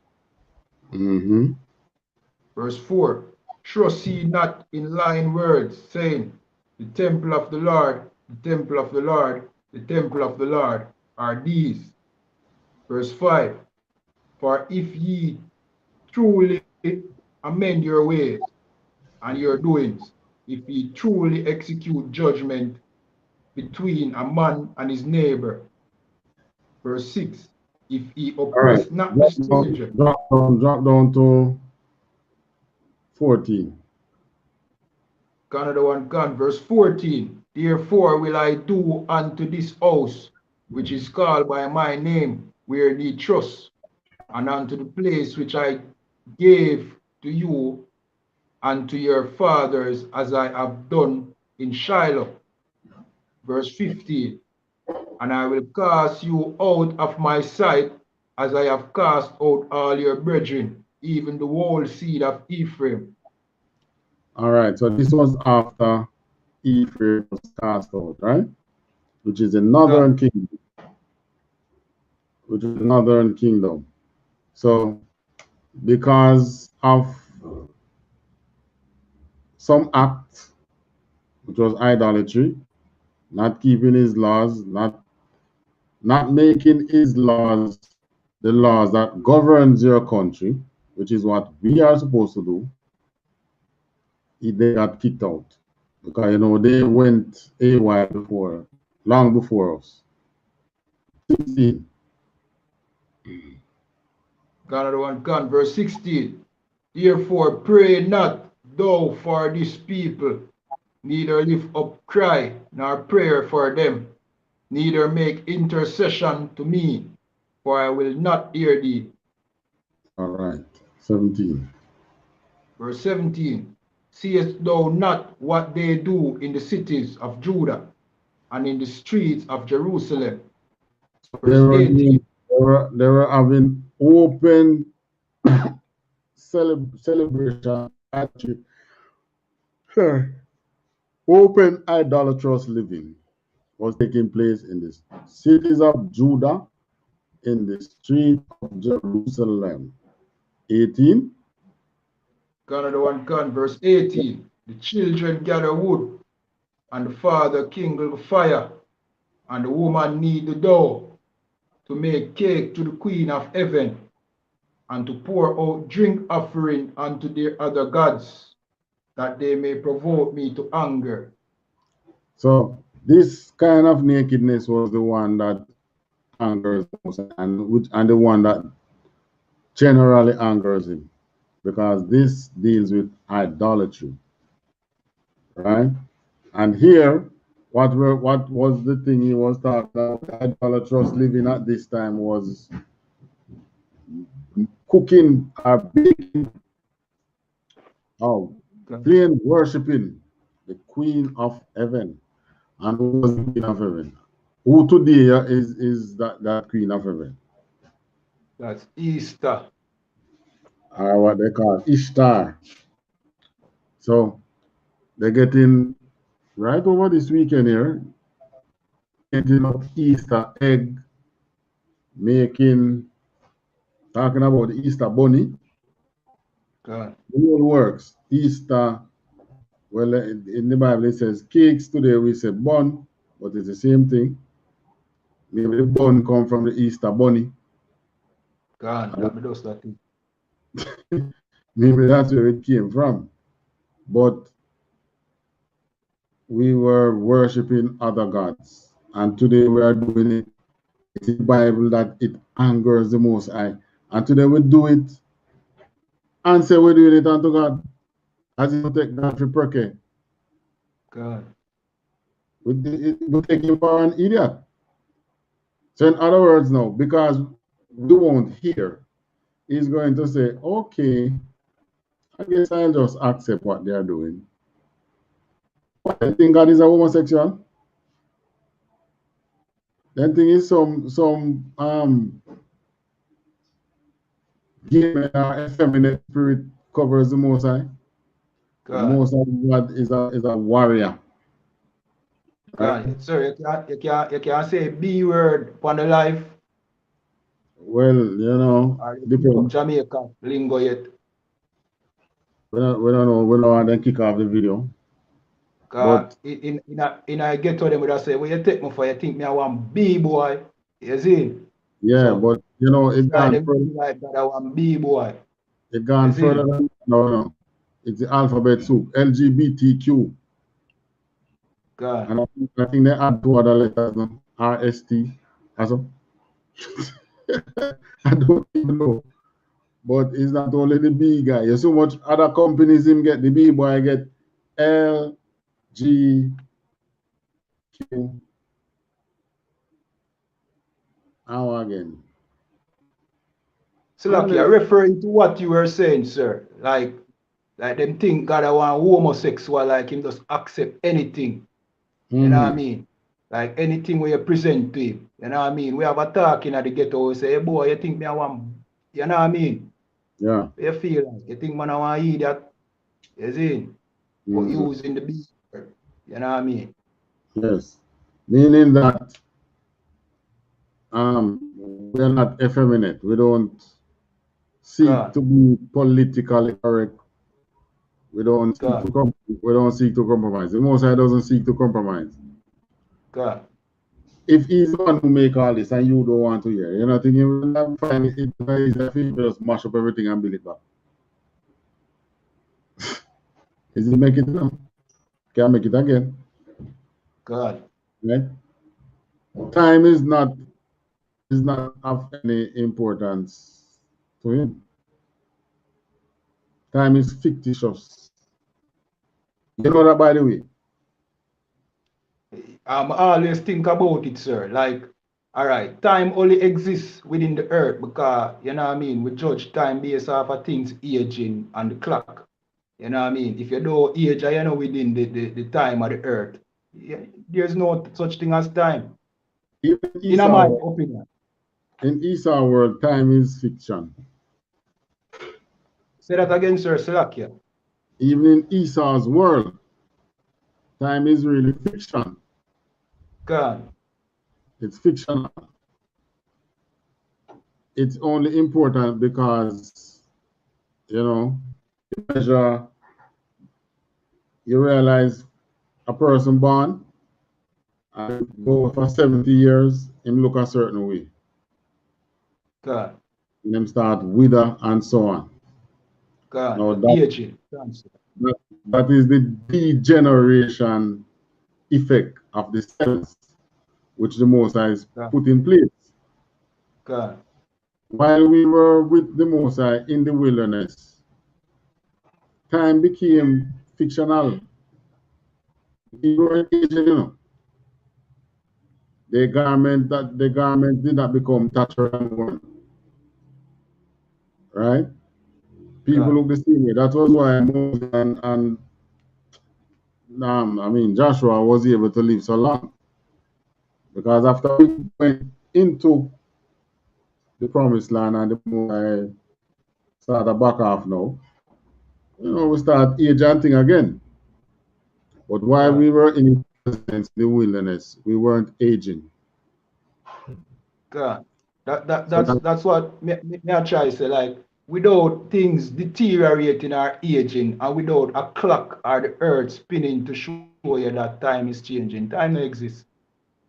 Verse 4, trust ye not in lying words, saying, the temple of the Lord, the temple of the Lord, the temple of the Lord are these. Verse 5, for if ye truly amend your ways and your doings, if ye truly execute judgment between a man and his neighbor. Verse 6, if ye oppress not the stranger. Drop down to 14. Another one gone. Verse 14, therefore will I do unto this house, which is called by my name, where ye trust, and unto the place which I gave to you and to your fathers, as I have done in Shiloh. Verse 15, and I will cast you out of my sight, as I have cast out all your brethren, even the whole seed of Ephraim. All right, so this was after Ephraim was cast out, right? Which is the northern kingdom. Which is the northern kingdom. So, because of some act, which was idolatry, not keeping his laws, not making his laws the laws that governs your country, which is what we are supposed to do, they got kicked out. Because, you know, they went AY before, long before us. 16. God, verse 16. Therefore, pray not thou for this people, neither lift up cry nor prayer for them, neither make intercession to me, for I will not hear thee. All right. 17. Verse 17. Seest thou not what they do in the cities of Judah and in the streets of Jerusalem? Verse 18. They were having open celebration, actually, open idolatrous living was taking place in the cities of Judah, in the street of Jerusalem. 18. Verse 18. The children gather wood, and the father kindle the fire, and the woman knead the dough to make cake to the queen of heaven, and to pour out drink offering unto their other gods, that they may provoke me to anger. So this kind of nakedness was the one that angers most, and the one that generally angers him, because this deals with idolatry, right? And here, what was the thing he was talking about? Idolatrous living at this time was cooking or baking, plain worshiping the Queen of Heaven. And who was the Queen of Heaven? Who today is that Queen of Heaven? That's Easter. Or what they call Ishtar. So they're getting right over this weekend here, getting up Easter egg, talking about the Easter bunny. God. The whole works. Easter, well, in the Bible it says cakes. Today we say bun, but it's the same thing. Maybe the bun come from the Easter bunny. God, that does that thing. Maybe that's where it came from. But we were worshiping other gods. And today we are doing it. It's in the Bible that it angers the Most High. And today we do it and say we're doing it unto God. As you take God for perke. God. We take him for an idiot. So in other words now, because we won't hear, he's going to say, okay, I guess I'll just accept what they are doing. What, I think God is a homosexual? Then thing is some gay men or effeminate spirit covers the Most High. God. The Most High God is a warrior. God, right? Sir, you can't say B word upon the life. Well, you know, Isupk Jamaica lingo yet. We don't know. We don't want to kick off the video. But in I get to them with I say, well, you take me for you think me I want B boy. You see? Yeah, so, but you know, it gone further. Like that I want B boy. It gone further than no. It's the alphabet soup. LGBTQ. God. And I think they add two other letters now. RST. Also. I don't even know. But it's not only the B guy. You so much other companies him get the B boy get LGQ. How again? So like you're referring to what you were saying, sir. Like them think God I want homosexual, like him just accept anything. You know what I mean? Like anything we present to him. You know what I mean? We have a talking at the ghetto, we say, hey boy, you think me I want, you know what I mean? Yeah. You feel like you think man I want to eat that? You see? But using the B word. You know what I mean? Yes. Meaning that we're not effeminate. We don't seek God, to be politically correct. God, We don't seek to compromise. The Most High doesn't seek to compromise. God, If he's the one who make all this and you don't want to hear, you're not thinking you find it very easy for you to just mash up everything and build it back. Is he make it now? Can make it again. God, Right? Time is not of any importance to him. Time is fictitious. You know that, by the way. I'm always think about it, sir. Like, all right, time only exists within the earth because, you know what I mean, we judge time based off of things aging and the clock. You know what I mean? If you don't age, you know, within the time of the earth, there's no such thing as time, Even in my opinion. in Esau world, time is fiction. Say that again, sir, Salakia. Even in Esau's world, time is really fiction. God, It's fictional. It's only important because, you know, you measure, you realize a person born and go for 70 years, him look a certain way. God, And them start wither and so on. God, Now aging. that is the degeneration effect of the cells, which the Most High is God, put in place. God, While we were with the Most High in the wilderness, time became fictional. We weren't aging, you know. The garment did not become tattered and worn, right? People God, look the same way. That was why Moses and I mean Joshua was able to live so long. Because after we went into the promised land and the Most High started back off now, you know, we start aging thing again. But while God, we were in the wilderness, we weren't aging. God. So that That's what me I try to say. Like, without things deteriorating or aging, and without a clock or the earth spinning to show you that time is changing, time no exists.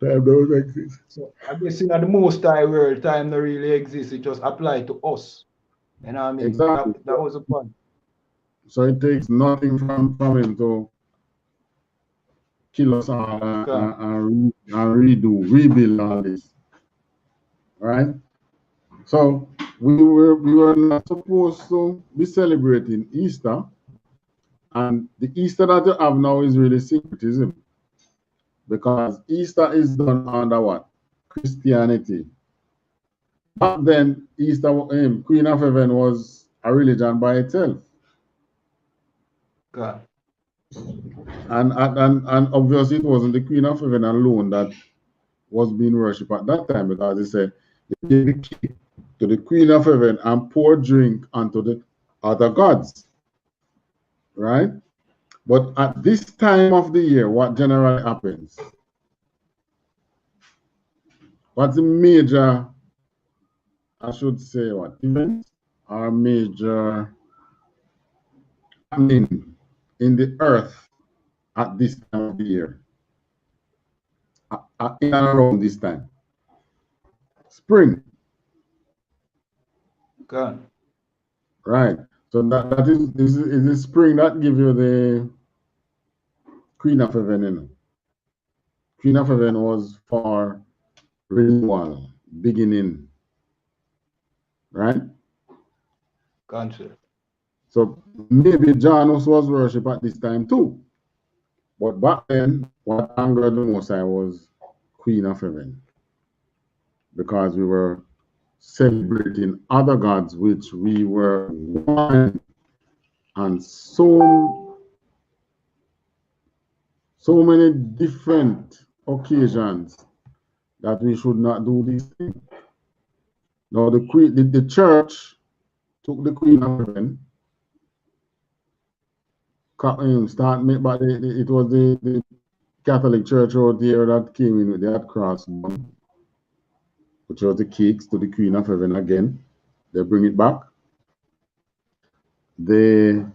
time don't exist. So I guess in the most high world, time no really exists. It just apply to us. You know what I mean? Exactly. That was the point. So it takes nothing from him to kill us all God, and rebuild all this. Right? So we were not supposed to be celebrating Easter, and the Easter that you have now is really syncretism because Easter is done under what? Christianity. Back then, Easter, Queen of Heaven was a religion by itself, God, and obviously it wasn't the Queen of Heaven alone that was being worshipped at that time because they said they gave the key to the Queen of Heaven and pour drink unto the other gods, right? But at this time of the year, what generally happens? What's the major, I should say, what events are major happening in the earth at this time of the year? In and around this time? Spring, God, right? So that is the spring that gives you the Queen of Heaven, you know. Queen of Heaven was for renewal, beginning, right? conscious. So maybe Janus was worshipped at this time too. But back then, what angered the Most High was Queen of Heaven, because we were celebrating other gods which we were one and so many different occasions that we should not do this thing. Now the church took the Queen of Heaven, start make, but it was the Catholic Church out there that came in with that cross bun, which was the cakes to the Queen of Heaven again. They bring it back. The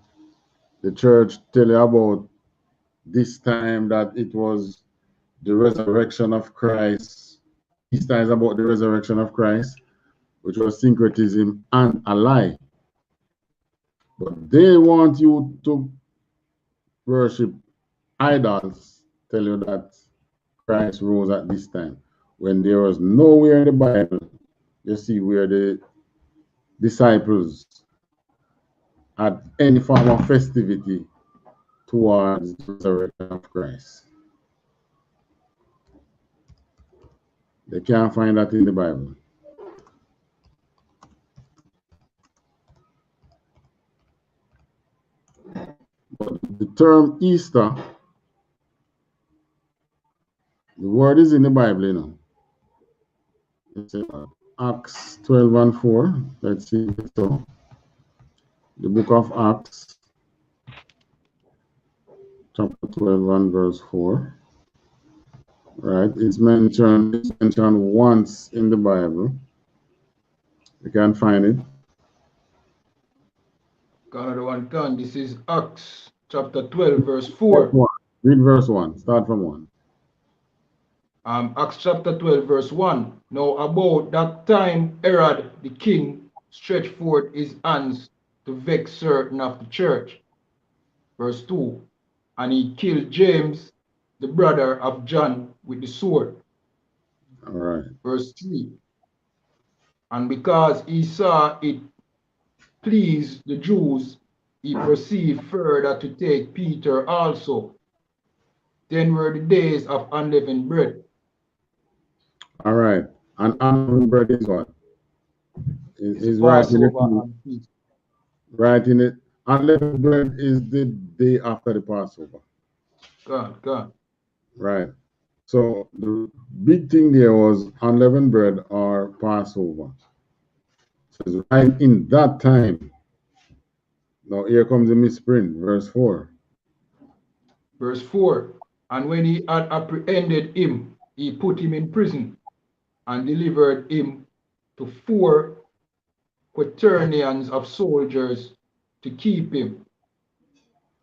church tell you about this time that it was the resurrection of Christ. Easter is about the resurrection of Christ, which was syncretism and a lie. But they want you to worship idols, tell you that Christ rose at this time, when there was nowhere in the Bible you see where the disciples had any form of festivity towards the resurrection of Christ. They can't find that in the Bible. But the term Easter, the word is in the Bible, you know. It's Acts 12 and 4. Let's see. So, the book of Acts, chapter 12 and verse 4. Right, it's mentioned once in the Bible. You can find it. Another one can. This is Acts chapter 12, verse 4. Read verse 1. Start from 1. Acts chapter 12, verse 1. Now about that time, Herod the king stretched forth his hands to vex certain of the church. Verse 2. And he killed James, the brother of John, with the sword. All right. Verse 3. And because he saw it pleased the Jews, he proceeded further to take Peter also. Then were the days of unleavened bread. All right. And unleavened bread is what? Is right in it. Right in it. Unleavened bread is the day after the Passover. God. Right. So the big thing there was unleavened bread or Passover. So it's right in that time. Now here comes the misprint, verse 4. Verse 4. And when he had apprehended him, he put him in prison and delivered him to 4 quaternions of soldiers to keep him,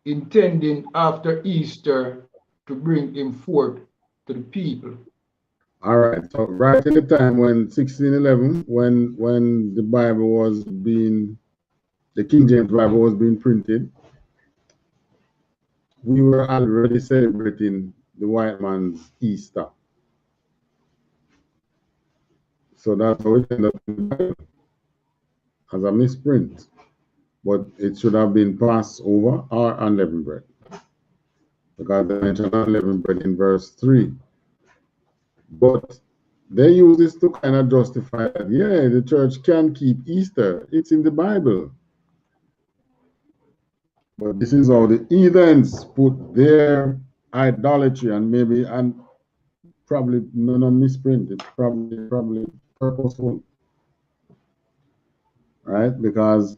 intending after Easter to bring him forth to the people. All right. So right in the time when 1611, when the Bible was being, the King James Bible was being printed, we were already celebrating the white man's Easter. So that's how it ended up in the Bible, as a misprint. But it should have been Passover or unleavened bread, because they mentioned unleavened bread in verse 3. But they use this to kind of justify that, yeah, the church can keep Easter. It's in the Bible. But this is how the heathens put their idolatry, and maybe, and probably no misprint. It's probably purposeful, right? Because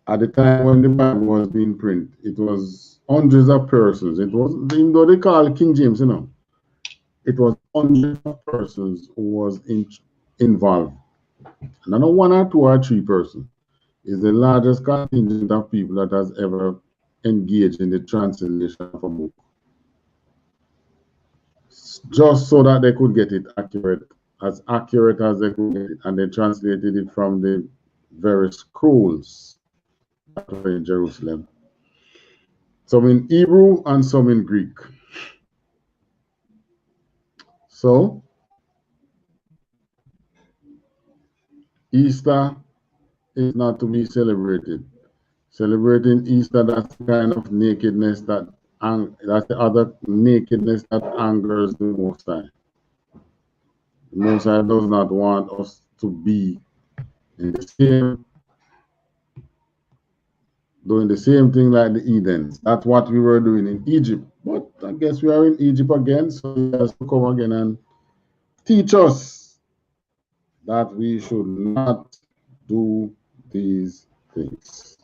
at the time when the Bible was being printed, it was hundreds of persons. It was, even though they call it King James, you know, it was hundreds of persons who was involved. And not 1 or 2 or 3 persons. Is the largest contingent of people that has ever engaged in the translation of a book, just so that they could get it accurate as they could get it, and they translated it from the very scrolls that were in Jerusalem, some in Hebrew and some in Greek. So Easter is not to be celebrated. Celebrating Easter, that's the kind of nakedness that's the other nakedness that angers the Most High. The Most High does not want us to be in the same, doing the same thing like the Edens. That's what we were doing in Egypt. But I guess we are in Egypt again, so he has to come again and teach us that we should not do these things.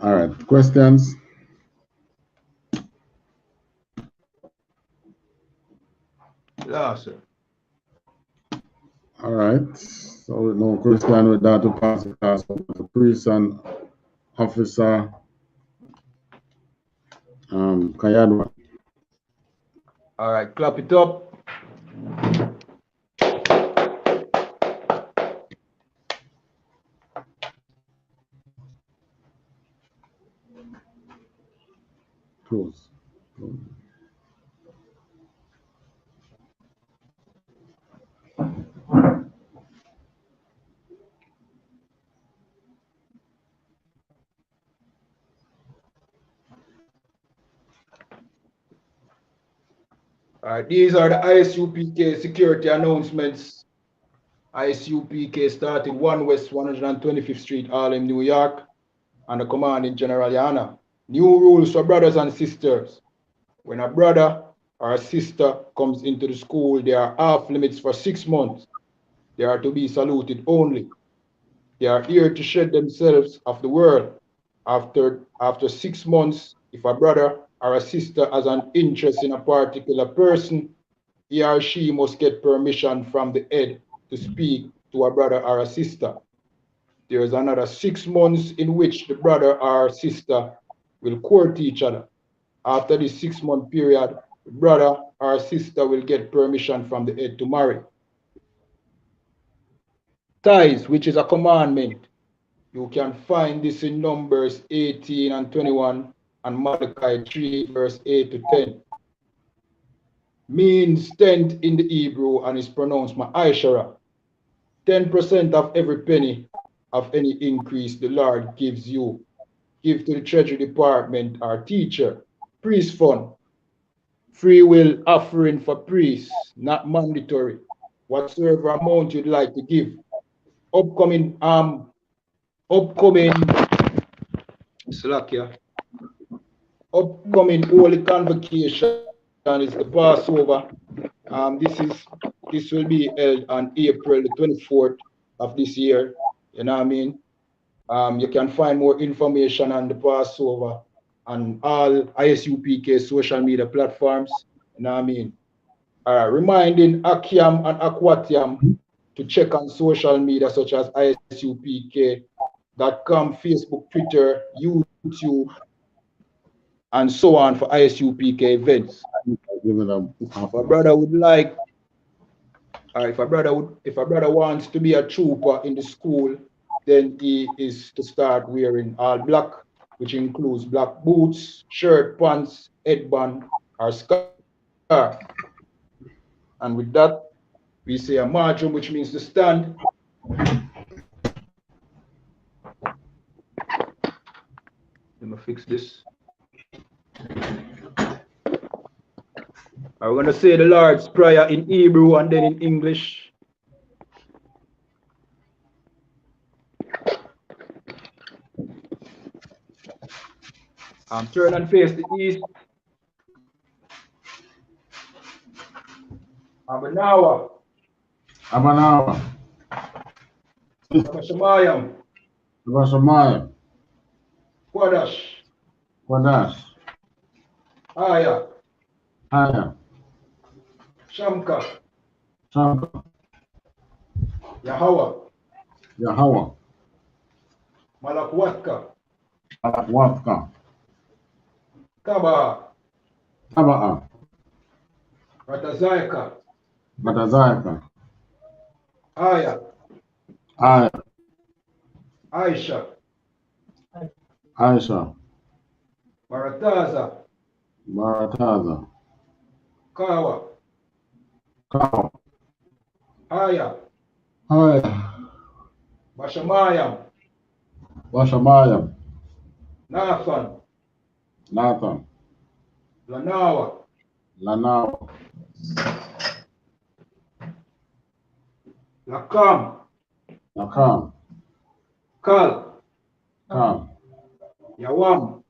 All right, questions? Yeah, sir. All right, so with no question, with that, to pass the class over to priest and officer Kayadwa. All right, clap it up. Close. All right, these are the I.S.U.P.K security announcements. I.S.U.P.K started 1 West 125th Street, Harlem, New York, under commanding General YAHANNA. New rules for brothers and sisters. When a brother or a sister comes into the school, there are off limits for 6 months. They are to be saluted only. They are here to shed themselves of the world. After 6 months, if a brother or a sister has an interest in a particular person, he or she must get permission from the head to speak to a brother or a sister. There is another 6 months in which the brother or sister will court each other. After this 6-month period, the brother or sister will get permission from the head to marry. Tithes, which is a commandment. You can find this in Numbers 18 and 21 and Malachi 3, verse 8 to 10. Means tenth in the Hebrew and is pronounced ma'ashara. 10% of every penny of any increase the Lord gives you. Give to the Treasury Department or teacher. Priest fund. Free will offering for priests, not mandatory. Whatsoever amount you'd like to give. Upcoming holy convocation is the Passover. This will be held on April the 24th of this year. You know what I mean? You can find more information on the Passover on all I.S.U.P.K social media platforms. You know what I mean? Reminding Akiam and Aquatiam to check on social media such as ISUPK.com, Facebook, Twitter, YouTube, and so on for I.S.U.P.K events. If a brother would like, if a brother wants to be a trooper in the school, then he is to start wearing all black, which includes black boots, shirt, pants, headband, or scarf. And with that, we say a marchum, which means to stand. Let me fix this. We're going to say the Lord's Prayer in Hebrew and then in English. Turn and face the east. Abanawa. Abashamayam. Kwadash. Aya. Shamka. Yahweh. Malakwatka. Kaba. Ratazaika. Aya. Aisha. Marataza. Kawa. Aya. Bashamayam. Nathan. Lanawa. Lakam. Kal. Yawam.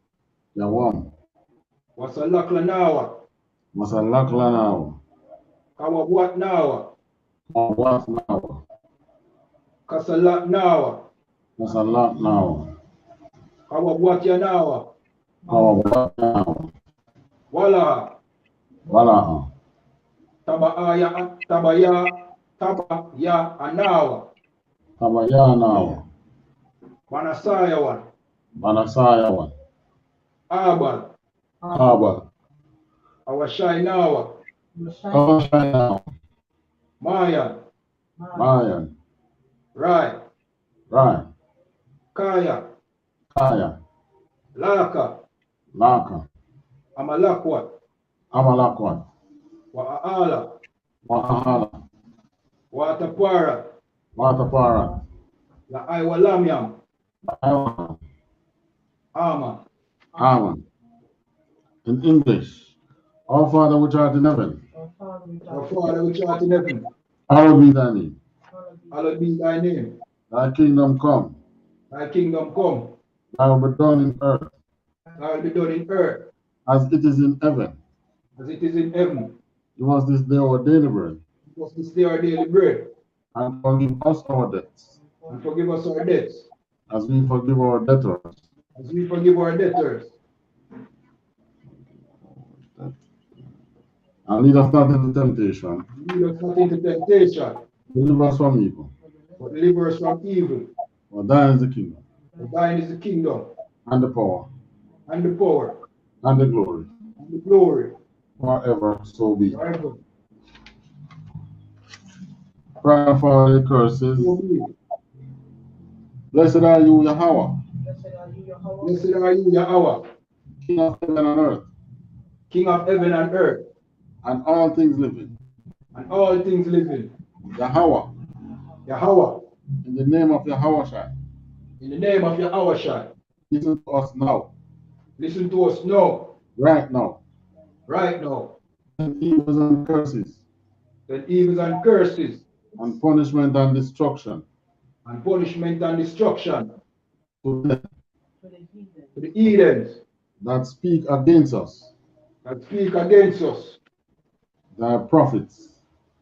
Wasalak Lanawa. Kawabwat Nawa. Kasalat Nawa. Kawabwatianawa, Kawabwatianawa, Walaha, Walaha, Tabaya Anawa, Tabayanawa, Manasayawan, Manasayawan, Abal, Abal, Awashainawa, Awashainawa, Mayan, Mayan, Rai, Rai, Kaya, Kaya, Laka, Laka, Amalakwat, Amalakwat, Wa'ala, Wahala, Watapara, Watapara, La'aiwalamyam, Awan, Ama, Awan. In English, Our Father which art in heaven, Our Father which art in heaven, hallowed be thy name. hallowed be thy name. Thy kingdom come, Thy kingdom come, thy will be done in earth, thy will be done in earth, as it is in heaven. as it is in heaven. Give us this day our daily bread, Give us this day our daily bread, and forgive us our debts, and forgive us our debts, as we forgive our debtors. as we forgive our debtors. And lead us not into temptation, Lead us not into temptation, deliver us from evil. but deliver us from evil. For thine is the kingdom, For thine is the kingdom, and the power, and the power, and the glory, and the glory, forever so be. forever. Prayer for the curses. So be it. Blessed are you, Yahweh, Blessed are you, Yahweh, King of heaven and earth, King of heaven and earth, and all things living. and all things living. Yahweh, Yahweh, in the name of Yahweh, in the name of Yahweh, listen to us now, listen to us now, right now. right now. And evils and curses, Then evils and curses, and punishment and destruction, and punishment and destruction to them to the heathens that speak against us, that speak against us, thy prophets,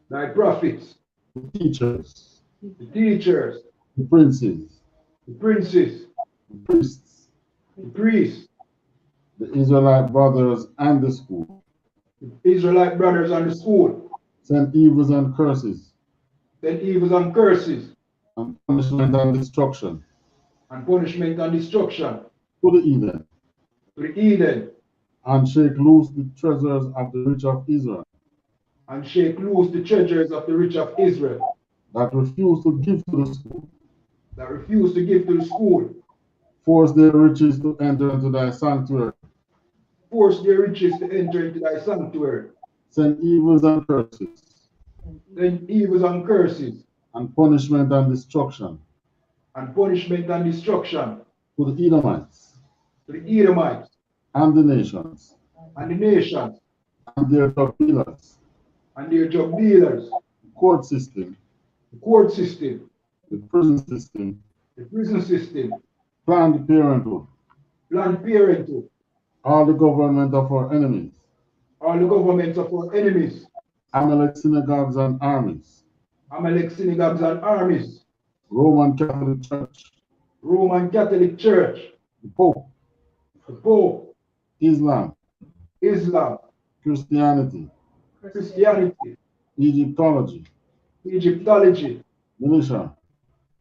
thy prophets, the teachers, the teachers, the princes, the princes, the priests, the priests, the Israelite brothers and the school. the Israelite brothers and the school. Send evils and curses, Then evils and curses, and punishment and destruction and punishment and destruction to the heathen, to the heathen, and shake loose the treasures of the rich of Israel, and shake loose the treasures of the rich of Israel, that refuse to give to the school. that refuse to give to the school. Force their riches to enter into thy sanctuary. Force their riches to enter into thy sanctuary. Send evils and curses, Then evils and curses, and punishment and destruction and punishment and destruction to the Edomites, to the Edomites, and the nations, and the nations, and their drug dealers, and their drug dealers, the court system, the court system, the prison system, the prison system, Planned Parenthood, Planned Parenthood, all the government of our enemies, all the governments of our enemies, Amalek synagogues and armies, Amalek synagogues and armies, Roman Catholic Church, Roman Catholic Church, the Pope, the Pope, Islam, Islam, Christianity, Christianity, Egyptology, Egyptology, militia,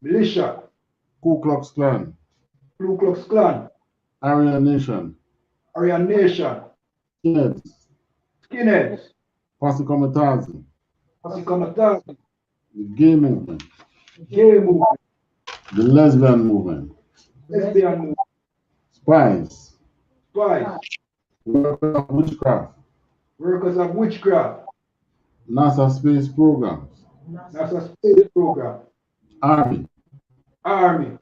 militia, Ku Klux Klan, Ku Klux Klan, Aryan Nation, Aryan Nation, Skinheads, skinheads, Posse Comitazi, Pasikamatazi, the gay movement, gay movement, the lesbian movement, lesbian movement, spies, spies, workers of witchcraft, workers of witchcraft, NASA space programs, NASA space program, Army, Army,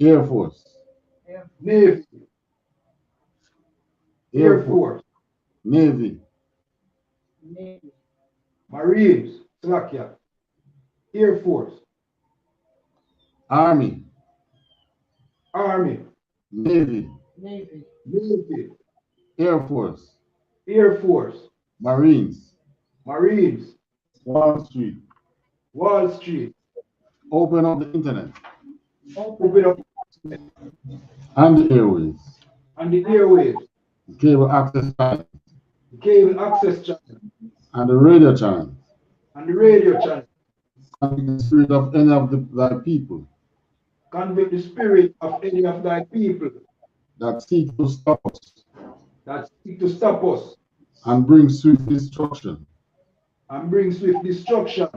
Air Force, Navy, Air Force, Navy, Marines, Slovakia, Air Force, Army, Army, Navy, Navy, Air Force, Air Force, Marines, Marines, Wall Street. Wall Street, Open up the internet. open up and the airways, and the airwaves, the cable access channels, the cable access channel, and the radio channels, and the radio channel. convict the spirit of any of thy people Convict the spirit of any of thy people that seek to stop us that seek to stop us and bring swift destruction and bring swift destruction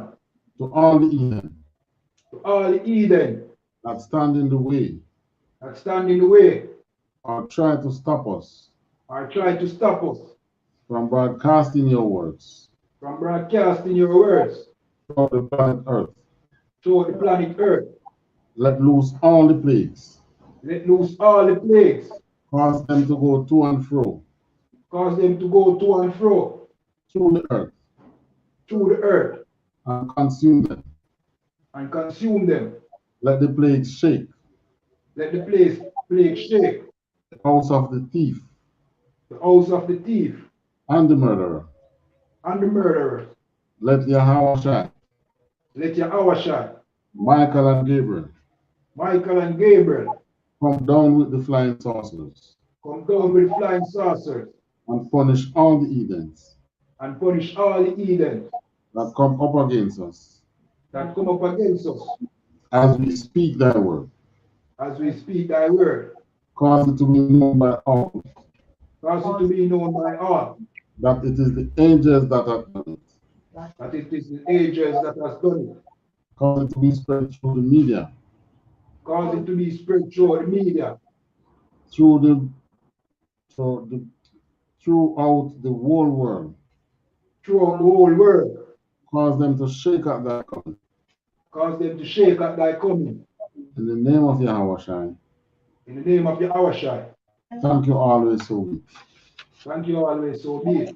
to all the heathen to all the heathen that stand in the way that stand in the way or try to stop us or try to stop us from broadcasting your words from broadcasting your words throughout the planet Earth. throughout the planet Earth. Let loose all the plagues, Let loose all the plagues, cause them to go to and fro cause them to go to and fro through the earth through the earth and consume them. and consume them. Let the plagues shake Let the plague shake the house of the thief the house of the thief and the murderer. and the murderers. Let Yahweh, Let Yahawashi, Michael and Gabriel Michael and Gabriel come down with the flying saucers come down with flying saucers and punish all the heathens and punish all the heathens that come up against us that come up against us as we speak thy word. as we speak thy word. Cause it to be known by all Cause it to be known by all that it is the angels that have done it. that it is the angels that has done it. Cause it to be spread through the media, Cause it to be spread through the media, through the throughout the whole world. throughout the whole world. Cause them to shake at thy coming. Cause them to shake at thy coming. In the name of Yahweh, In the name of Yahawashi. thank you always so much. Thank you always, so be it.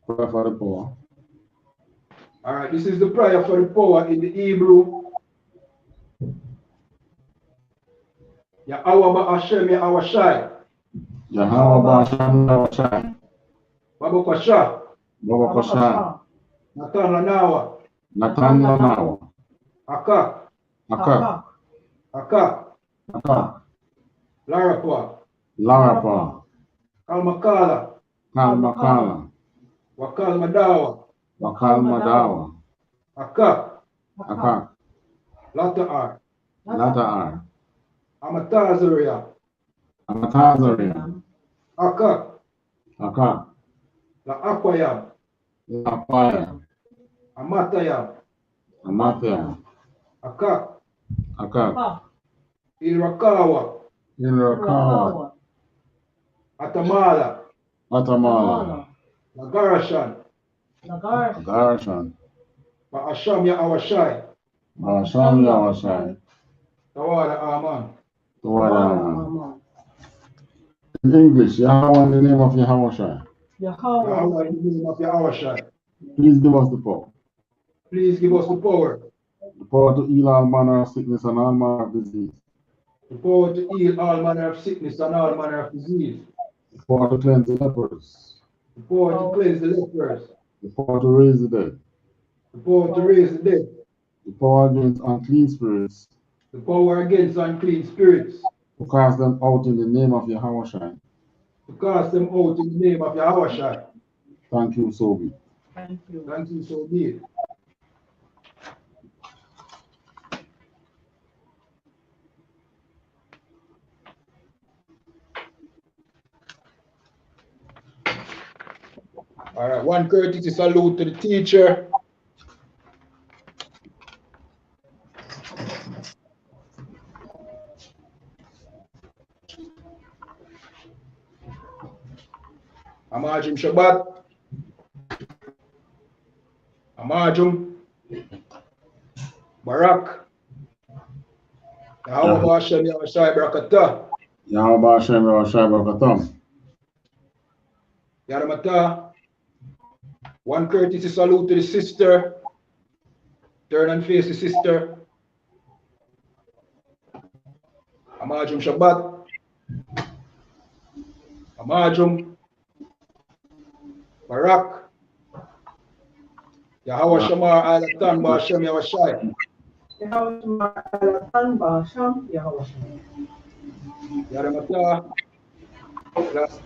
Prayer for the poor. All right, this is the prayer for the power in the Hebrew. Yahweh Hashem Yahawashi. Yahweh Hashem, Baba Kwasha. Baba Kosha, Nathan Lanawa. Natan Nanawa, Akak. Akak, Akak. Akak, Larapa. Larapa, Kalmakala. Kalmakala, Wakal Madawa. Wakal Madawa, Akak. Akak, Lata'ar. Lataar, Amatazaria. Amatazarian, Akak. Akak, La Aquayam. Lapaya, Amatayam. Amathia, Akak. Akak, Irakawa. Inrakawa, Atamala. Atamala, Nagarashan. Garshan, Ba'asham Yahawashai. Basham Yawashai, Tawala Aman. Tuwadaman. In English, Yahweh in the name of Yahweh. Yahweh in the name of Yahawashai. Please give us the power. Please give us The power to heal all manner of sickness and all manner of disease. the power to heal all manner of sickness and all manner of disease. The power to cleanse the lepers. The power to cleanse the lepers. The power to raise the dead. The power to raise the dead. The power against unclean spirits. The power against unclean spirits. To cast them out in the name of Yahweh. To cast them out in the name of Yahawashi. Thank you, so be. Thank you. Thank you, so be it. All right, one courtesy salute to the teacher. Amajum Shabbat. Amajum. Barak. Yahweh Hashem Yahawashi Barakatah. Yahweh Hashem Yahweh Barakatam. Yaramata. One courtesy salute to the sister. Turn and face the sister. Amajum Shabbat. Amajum. Barak. Yahweh Shamar Alatan Ba'ashem Yahawashi. Yaramata. Last.